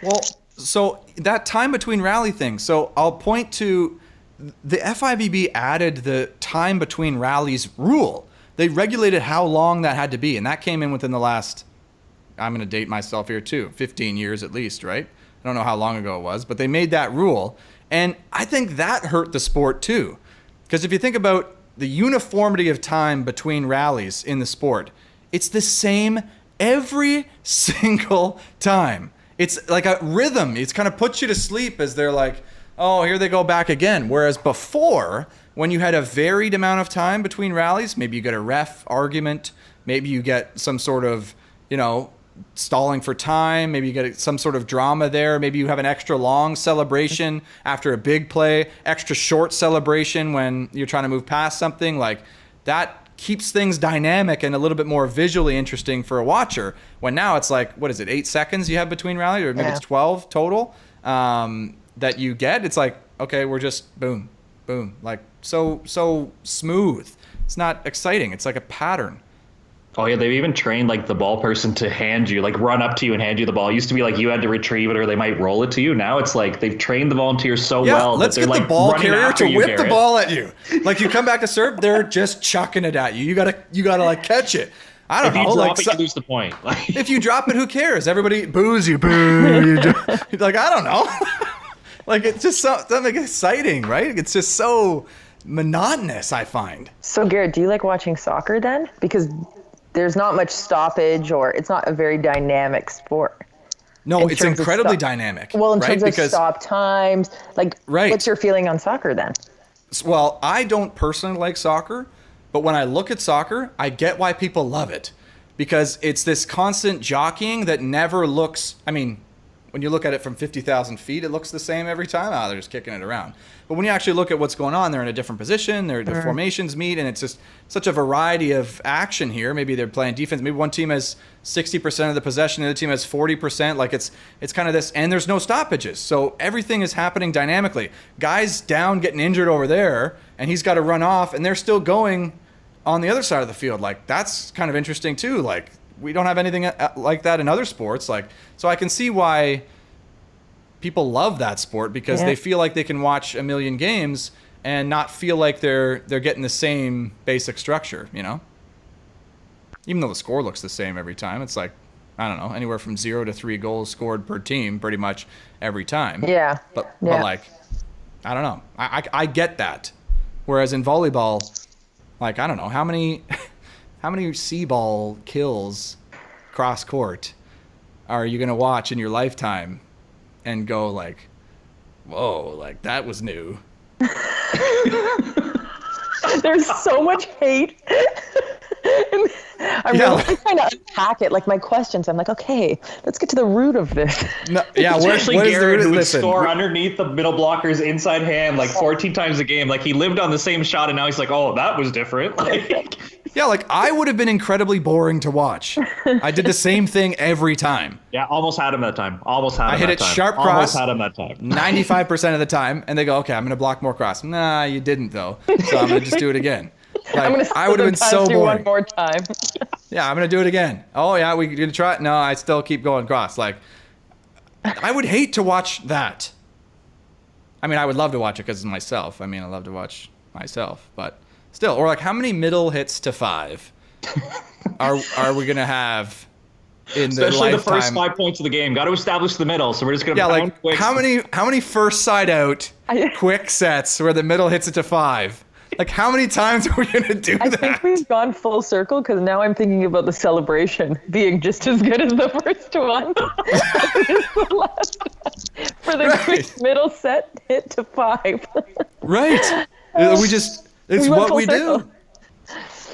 Well, so that time between rally thing. So I'll point to the FIVB added the time between rallies rule. They regulated how long that had to be, and that came in within the last, I'm going to date myself here too, 15 years at least, right? I don't know how long ago it was, but they made that rule, and I think that hurt the sport too. Because if you think about the uniformity of time between rallies in the sport. It's the same every single time. It's like a rhythm. It's kind of puts you to sleep as they're like, oh, here they go back again. Whereas before, when you had a varied amount of time between rallies, maybe you get a ref argument, maybe you get some sort of, stalling for time, maybe you get some sort of drama there, maybe you have an extra long celebration after a big play, extra short celebration when you're trying to move past something. Like, that keeps things dynamic and a little bit more visually interesting for a watcher. When now it's like, what is it, 8 seconds you have between rallies, or maybe it's 12 total that you get. It's like, okay, we're just boom, boom, like so smooth. It's not exciting. It's like a pattern. Oh yeah, they've even trained like the ball person to hand you, like run up to you and hand you the ball. It used to be like you had to retrieve it or they might roll it to you. Now it's like they've trained the volunteers so well that they're let's get like the ball running carrier after to you, whip Garrett. the ball at you. Like, you come back to serve, they're just chucking it at you. You gotta like catch it. I don't If know. you Like, drop it, you lose the point. Like, if you drop it, who cares? Everybody boos you. Boo. Like, I don't know. Like, it's just something exciting, right? It's just so monotonous, I find. So Garrett, do you like watching soccer then? Because there's not much stoppage, or it's not a very dynamic sport. No, it's incredibly dynamic. Well, in right? terms of stop times, like, right. What's your feeling on soccer then? Well, I don't personally like soccer, but when I look at soccer, I get why people love it, because it's this constant jockeying that never looks, I mean, when you look at it from 50,000 feet, it looks the same every time. Oh, they're just kicking it around. But when you actually look at what's going on, they're in a different position, the formations meet, and it's just such a variety of action here. Maybe they're playing defense. Maybe one team has 60% of the possession, the other team has 40%. Like, it's kind of this, and there's no stoppages. So everything is happening dynamically. Guys down, getting injured over there, and he's got to run off, and they're still going on the other side of the field. Like, that's kind of interesting too. Like, we don't have anything like that in other sports. Like, so I can see why people love that sport, because they feel like they can watch a million games and not feel like they're getting the same basic structure, Even though the score looks the same every time, it's like, I don't know, anywhere from 0 to 3 goals scored per team pretty much every time. Yeah. But like, I don't know. I get that. Whereas in volleyball, like, I don't know, how many C-ball kills cross court are you going to watch in your lifetime and go like, whoa, like, that was new. There's so much hate. I'm really trying to unpack it. Like, my questions, I'm like, okay, let's get to the root of this. No, yeah, especially what is the Garrett, root who of would this? score underneath the middle blocker's inside hand like 14 times a game. Like, he lived on the same shot, and now he's like, oh, that was different. Like, yeah, like, I would have been incredibly boring to watch. I did the same thing every time. yeah, almost had him that time. I hit it sharp cross. Almost had him that time. 95% of the time, and they go, okay, I'm going to block more cross. Nah, you didn't, though. So I'm going to just do it again. Like, I would have been so boring. One more time. Yeah, I'm going to do it again. Oh, yeah, we going to try it? No, I still keep going cross. Like, I would hate to watch that. I mean, I would love to watch it because it's myself. I mean, I love to watch myself, but still. Or, like, how many middle hits to 5 are we going to have in the Especially lifetime? the first 5 points of the game. Got to establish the middle, so we're just going to pound like, quick. how many first side out quick sets where the middle hits it to 5? Like, how many times are we going to do that? I think we've gone full circle, because now I'm thinking about the celebration being just as good as the first one. The last one. For the quick middle set hit to 5. Right. It's what we do.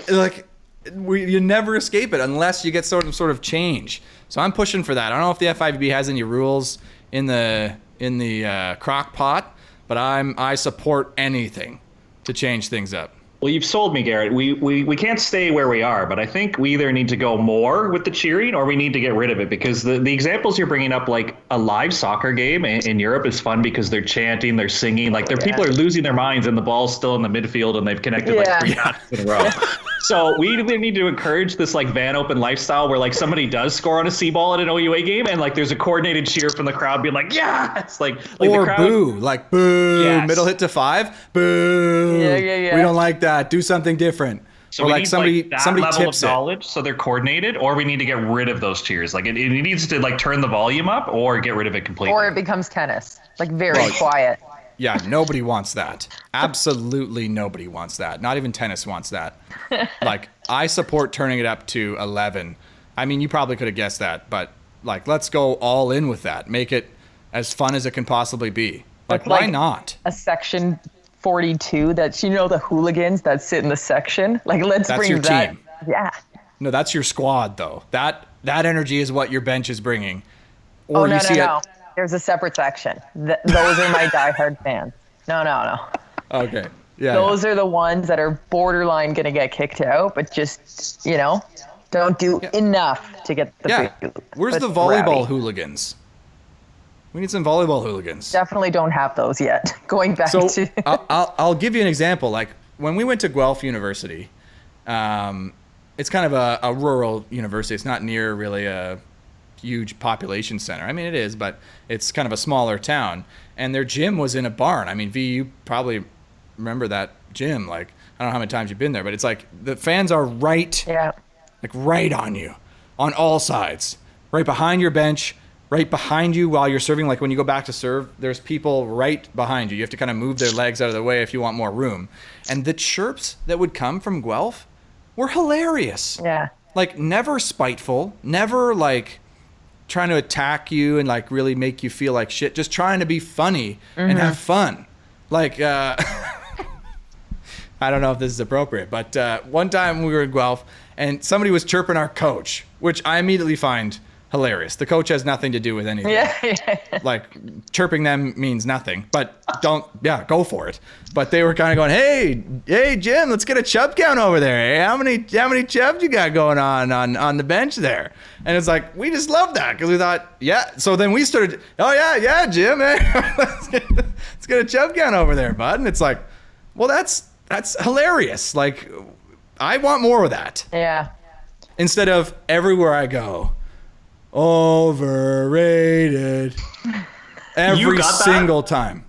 Like, you never escape it unless you get sort of change. So I'm pushing for that. I don't know if the FIVB has any rules in the crock pot, but I support anything to change things up. Well, you've sold me, Garrett. We can't stay where we are, but I think we either need to go more with the cheering or we need to get rid of it, because the examples you're bringing up, like a live soccer game in Europe is fun because they're chanting, they're singing, like people are losing their minds and the ball's still in the midfield and they've connected like 3 passes in a row. So we either need to encourage this like Van Open lifestyle where like somebody does score on a C-ball at an OUA game and like there's a coordinated cheer from the crowd being like, yeah, it's like or the crowd, boo, like boo, yes. Middle hit to 5, boo. Yeah. We don't like that. Do something different. So or we like need somebody that somebody level tips of knowledge, so they're coordinated, or we need to get rid of those cheers. Like it needs to like turn the volume up or get rid of it completely. Or it becomes tennis, like very quiet. yeah, nobody wants that. Absolutely nobody wants that. Not even tennis wants that. Like, I support turning it up to 11. I mean, you probably could have guessed that, but like, let's go all in with that. Make it as fun as it can possibly be. Like, why not? A section 42 that's, the hooligans that sit in the section. Like, let's That's bring your that. team. Yeah. No, that's your squad, though. That energy is what your bench is bringing. Or no. There's a separate section. Those are my diehard fans. No. Okay. Yeah. Those are the ones that are borderline going to get kicked out, but just, don't do enough to get the boot. Where's the volleyball hooligans? We need some volleyball hooligans. Definitely don't have those yet. Going back to... I'll give you an example. Like, when we went to Guelph University, it's kind of a rural university. It's not near really a huge population center. I mean, it is, but it's kind of a smaller town. And their gym was in a barn. I mean, V, you probably remember that gym. Like, I don't know how many times you've been there, but it's like the fans are right on you, on all sides, right behind your bench, right behind you while you're serving. Like, when you go back to serve, there's people right behind you. You have to kind of move their legs out of the way if you want more room. And the chirps that would come from Guelph were hilarious. Yeah. Like, never spiteful, never like trying to attack you and like really make you feel like shit, just trying to be funny and have fun. Like, I don't know if this is appropriate, but one time we were in Guelph and somebody was chirping our coach, which I immediately find hilarious. The coach has nothing to do with anything. Yeah. Like, chirping them means nothing, but go for it. But they were kind of going, hey, Jim, let's get a chub count over there. Hey, how many chubs you got going on the bench there? And it's like, we just love that because we thought, yeah. So then we started, oh yeah, Jim, hey, let's get a chub count over there, bud. And it's like, well, that's hilarious. Like, I want more of that. Yeah. Instead of everywhere I go, overrated. Every single time.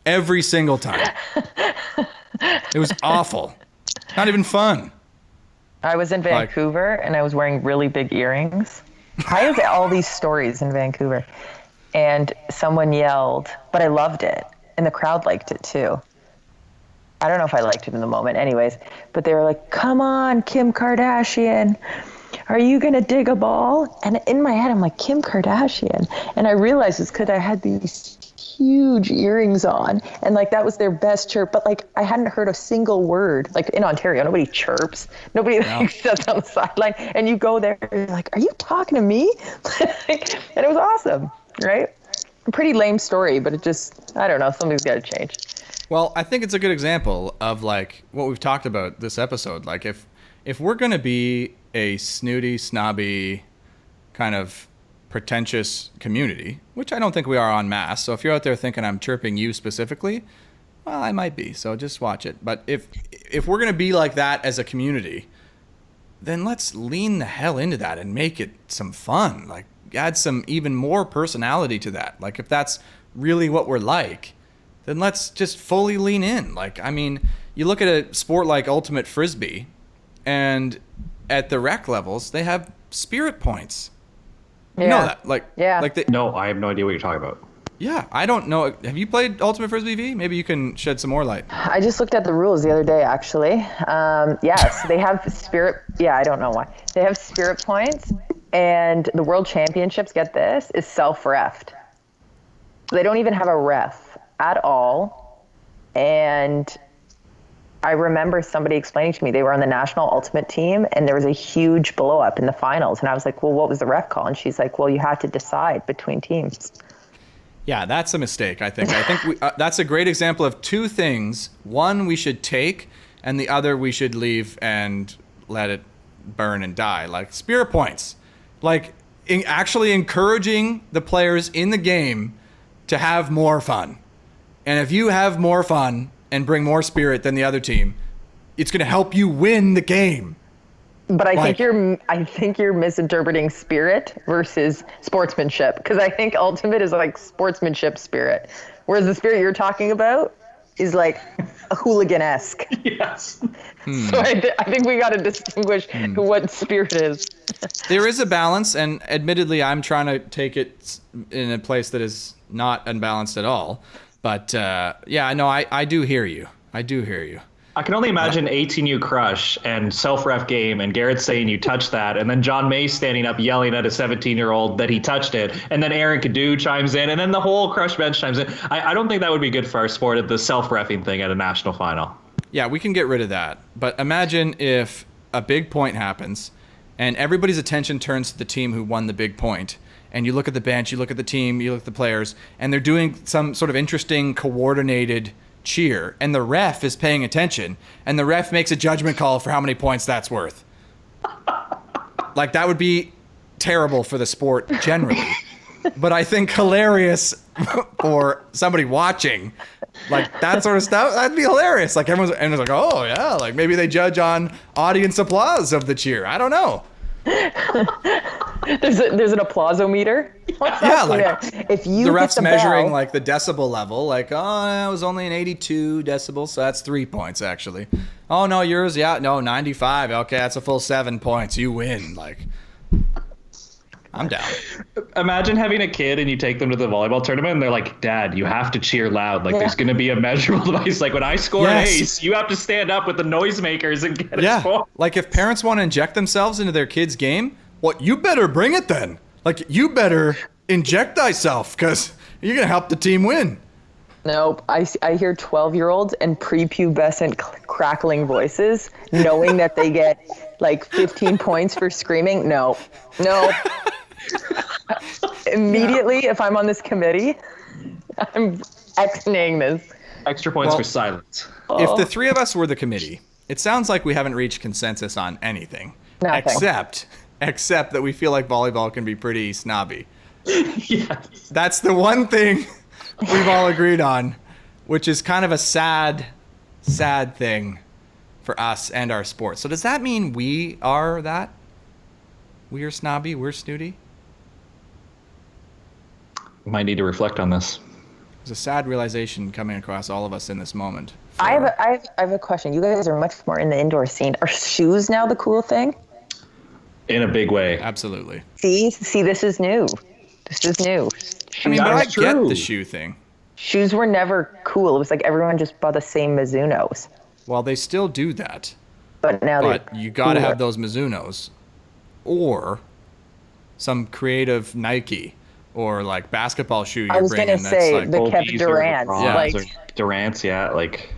It was awful. Not even fun. I was in Vancouver and I was wearing really big earrings. I have all these stories in Vancouver. And someone yelled, but I loved it. And the crowd liked it too. I don't know if I liked it in the moment anyways, but they were like, come on, Kim Kardashian. Are you going to dig a ball? And in my head, I'm like, Kim Kardashian. And I realized it's because I had these huge earrings on. And like, that was their best chirp. But like, I hadn't heard a single word. Like, in Ontario, nobody chirps. Nobody sits on the sideline. And you go there, and you're like, are you talking to me? And it was awesome, right? A pretty lame story, but it just, I don't know, something's got to change. Well, I think it's a good example of like what we've talked about this episode. Like, if we're going to be a snooty, snobby, kind of pretentious community, which I don't think we are en masse. So if you're out there thinking I'm chirping you specifically, well, I might be. So just watch it. But if we're going to be like that as a community, then let's lean the hell into that and make it some fun. Like, add some even more personality to that. Like, if that's really what we're like, then let's just fully lean in. Like, I mean, you look at a sport like Ultimate Frisbee, and at the rec levels, they have spirit points. You know that? No, I have no idea what you're talking about. Yeah, I don't know. Have you played Ultimate Frisbee, V? Maybe you can shed some more light. I just looked at the rules the other day, actually. Yes, they have spirit. Yeah, I don't know why. They have spirit points, and the World Championships, get this, is self-refed. They don't even have a ref at all. And I remember somebody explaining to me they were on the national ultimate team and there was a huge blow up in the finals. And I was like, well, what was the ref call? And she's like, well, you had to decide between teams. Yeah, that's a mistake, I think. I think that's a great example of two things. One, we should take, and the other, we should leave and let it burn and die. Like, spirit points. Like, actually encouraging the players in the game to have more fun. And if you have more fun and bring more spirit than the other team, it's going to help you win the game. But I think you're misinterpreting spirit versus sportsmanship, because I think ultimate is like sportsmanship spirit, whereas the spirit you're talking about is like a hooligan-esque. Yes. So I think we got to distinguish what spirit is. There is a balance, and admittedly, I'm trying to take it in a place that is not unbalanced at all. But yeah, no, I do hear you. I do hear you. I can only imagine 18U crush and self-ref game and Garrett saying you touched that, and then John May standing up yelling at a 17-year-old that he touched it, and then Aaron Cadu chimes in, and then the whole crush bench chimes in. I don't think that would be good for our sport at the self-refing thing at a national final. Yeah, we can get rid of that. But imagine if a big point happens and everybody's attention turns to the team who won the big point. And you look at the bench, you look at the team, you look at the players, and they're doing some sort of interesting coordinated cheer, and the ref is paying attention, and the ref makes a judgment call for how many points that's worth. Like, that would be terrible for the sport generally, but I think hilarious for somebody watching. Like, that sort of stuff, that'd be hilarious. Like, everyone's like, oh yeah, like maybe they judge on audience applause of the cheer. I don't know. There's an applause-o-meter. Yeah, like if you the ref's hit the measuring bell, like the decibel level, like, oh, it was only an 82 decibels, so that's 3 points actually. Oh no, yours, yeah, no, 95. Okay, that's a full 7 points. You win. Like, I'm down. Imagine having a kid and you take them to the volleyball tournament and they're like, Dad, you have to cheer loud. Like, there's going to be a measurable device. Like, when I score an ace, you have to stand up with the noisemakers and get a score. Like, if parents want to inject themselves into their kid's game, well, you better bring it then. Like, you better inject thyself because you're going to help the team win. Nope. I hear 12-year-olds and prepubescent crackling voices knowing that they get like 15 points for screaming. No. Immediately, if I'm on this committee, I'm X-ing this. Extra points for silence. If the three of us were the committee, it sounds like we haven't reached consensus on anything. Nothing. Except that we feel like volleyball can be pretty snobby. Yes. That's the one thing we've all agreed on, which is kind of a sad thing for us and our sport. So does that mean we are that? We are snobby, we're snooty? Might need to reflect on this. There's a sad realization coming across all of us in this moment. I have a question. You guys are much more in the indoor scene. Are shoes now the cool thing? In a big way. Absolutely. See, this is new. This is new. I mean, but I That's get true. the shoe thing. Shoes were never cool. It was like everyone just bought the same Mizunos. Well, they still do that. But now But they're you got to cooler. have those Mizunos or some creative Nike or like basketball shoe you're I was bringing. gonna say like, the Kevin Kobe's or Durant. LeBron's Like or Durant's, yeah. Like,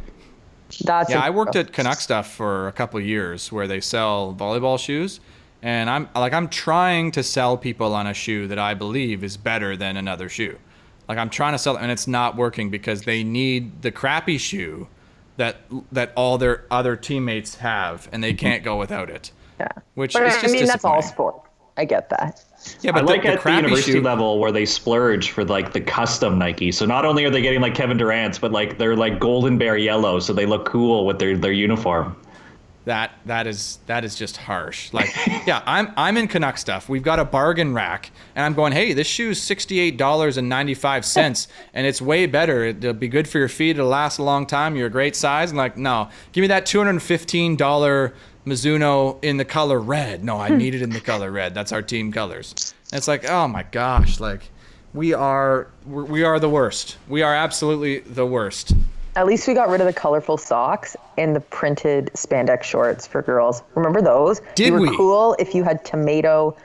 that's. yeah, I worked at Canuck Stuff for a couple of years where they sell volleyball shoes, and I'm trying to sell people on a shoe that I believe is better than another shoe. Like, I'm trying to sell it, and it's not working because they need the crappy shoe that all their other teammates have, and they can't go without it. Yeah. Which But is I just mean, that's all disappointing. sport. I get that. Yeah, I but like the at the crappy university shoe, level where they splurge for like the custom Nike. So not only are they getting like Kevin Durant's, but like they're like golden bear yellow, so they look cool with their uniform. that is just harsh. Like, yeah, I'm in Canuck Stuff. We've got a bargain rack, and I'm going, hey, this shoe's $68.95, and it's way better. It'll be good for your feet. It'll last a long time. You're a great size. And like, no, give me that $215 Mizuno in the color red. No, I need it in the color red. That's our team colors. And it's like, oh my gosh, like we are the worst. We are absolutely the worst. At least we got rid of the colorful socks and the printed spandex shorts for girls. Remember those? Did you were we? cool if you had tomato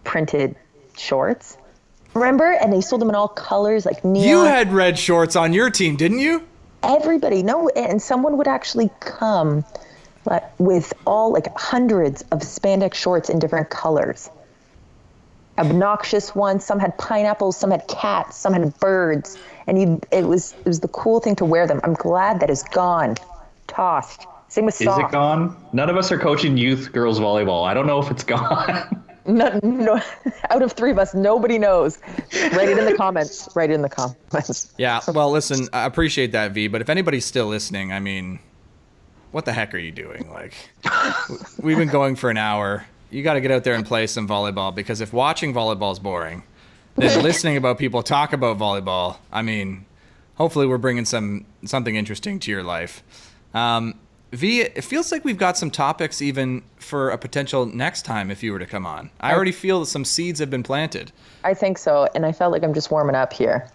printed shorts. Remember? And they sold them in all colors, like neon. You had red shorts on your team, didn't you? Everybody, no, and someone would actually come with all like hundreds of spandex shorts in different colors. Obnoxious ones, some had pineapples, some had cats, some had birds, and it was the cool thing to wear them. I'm glad that is gone, tossed. Same with Is socks. it gone? None of us are coaching youth girls volleyball. I don't know if it's gone. No, out of three of us, nobody knows. Write it in the comments. Write it in the comments. Yeah, well, listen, I appreciate that, V, but if anybody's still listening, I mean, what the heck are you doing? Like, we've been going for an hour. You got to get out there and play some volleyball, because if watching volleyball is boring, then listening about people talk about volleyball, I mean, hopefully we're bringing something interesting to your life. V, it feels like we've got some topics even for a potential next time if you were to come on. I already feel that some seeds have been planted. I think so, and I felt like I'm just warming up here.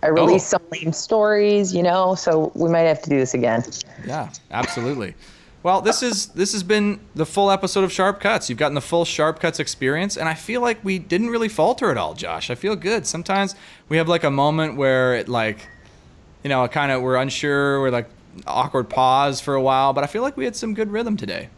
I released some lame stories, so we might have to do this again. Yeah, absolutely. Well, this has been the full episode of Sharp Cuts. You've gotten the full Sharp Cuts experience, and I feel like we didn't really falter at all, Josh. I feel good. Sometimes we have like a moment where it we're unsure, we're like awkward pause for a while, but I feel like we had some good rhythm today.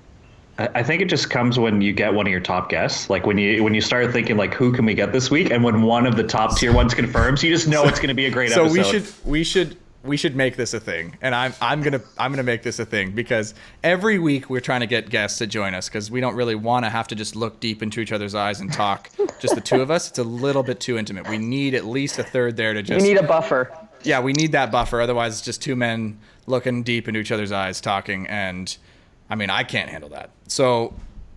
I think it just comes when you get one of your top guests. Like when you start thinking like, who can we get this week? And when one of the top tier ones confirms, you just know it's going to be a great episode. So we should make this a thing, and I'm gonna make this a thing, because every week we're trying to get guests to join us, because we don't really want to have to just look deep into each other's eyes and talk, just the two of us. It's a little bit too intimate. We need at least a third there to just. We need a buffer. Yeah, we need that buffer. Otherwise, it's just two men looking deep into each other's eyes talking, and I mean, I can't handle that. So,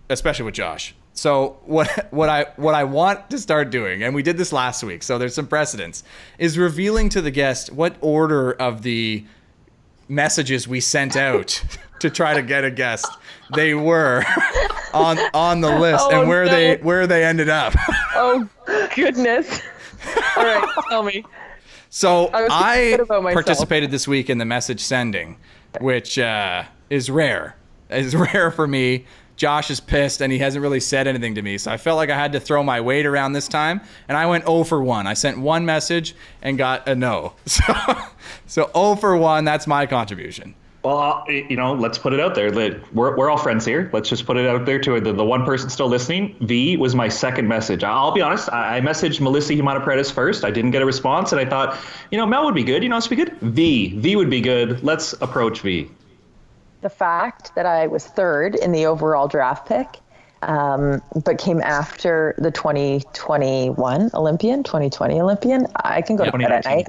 especially with Josh. So what I want to start doing, and we did this last week, so there's some precedence, is revealing to the guest what order of the messages we sent out to try to get a guest they were on the list, and where they ended up. Oh goodness! All right, tell me. So I participated this week in the message sending, which is rare. It's rare for me. Josh is pissed, and he hasn't really said anything to me. So I felt like I had to throw my weight around this time, and I went 0 for 1. I sent one message and got a no. So 0 for 1, that's my contribution. Well, let's put it out there. We're all friends here. Let's just put it out there to the one person still listening. V was my second message. I'll be honest. I messaged Melissa Humana-Paredes first. I didn't get a response, and I thought, Mel would be good. This would be good. V would be good. Let's approach V. The fact that I was third in the overall draft pick, but came after the 2021 Olympian, 2020 Olympian, I can go to bed at night.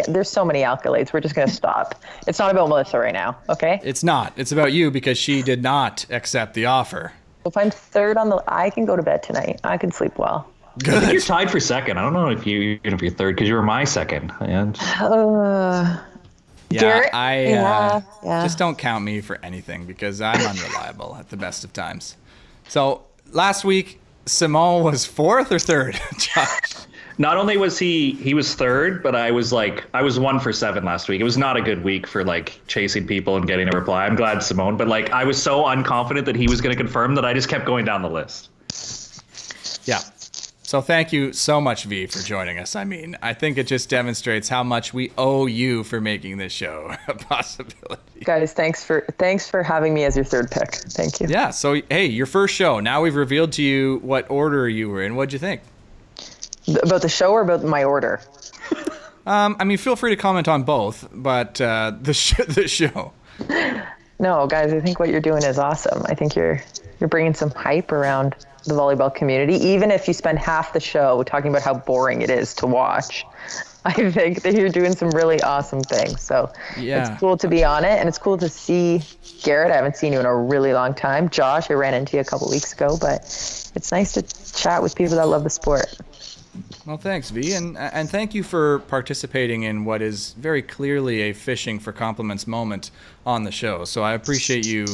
There's so many accolades. We're just going to stop. It's not about Melissa right now, okay? It's not. It's about you, because she did not accept the offer. If I'm third I can go to bed tonight. I can sleep well. Good. I think you're tied for second. I don't know if you're third, because you were my second. And Yeah, just don't count me for anything, because I'm unreliable at the best of times. So last week, Simone was fourth or third, Josh? Not only was he was third, but I was 1 for 7 last week. It was not a good week for chasing people and getting a reply. I'm glad Simone, but I was so unconfident that he was going to confirm that I just kept going down the list. Yeah. So thank you so much, V, for joining us. I mean, I think it just demonstrates how much we owe you for making this show a possibility. Guys, thanks for having me as your third pick. Thank you. Yeah. So, hey, your first show. Now we've revealed to you what order you were in. What'd you think? About the show or about my order? I mean, feel free to comment on both, but the show. No, guys, I think what you're doing is awesome. I think you're bringing some hype around the volleyball community, even if you spend half the show talking about how boring it is to watch. I think that you're doing some really awesome things. So yeah. It's cool to be on it, and it's cool to see Garrett. I haven't seen you in a really long time. Josh, I ran into you a couple weeks ago, but it's nice to chat with people that love the sport. Well, thanks, V, and thank you for participating in what is very clearly a fishing for compliments moment on the show. So I appreciate you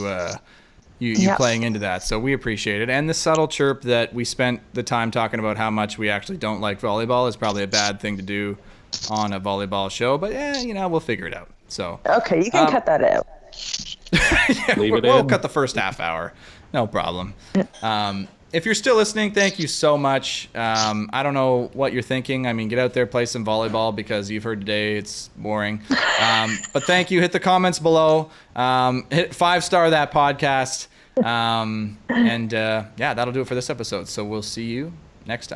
playing into that. So we appreciate it. And the subtle chirp that we spent the time talking about how much we actually don't like volleyball is probably a bad thing to do on a volleyball show, but we'll figure it out. So okay, you can cut that out. We'll cut the first half hour, no problem. If you're still listening, thank you so much. I don't know what you're thinking. I mean, get out there, play some volleyball, because you've heard today it's boring. But thank you. Hit the comments below. Hit 5-star that podcast. That'll do it for this episode. So we'll see you next time.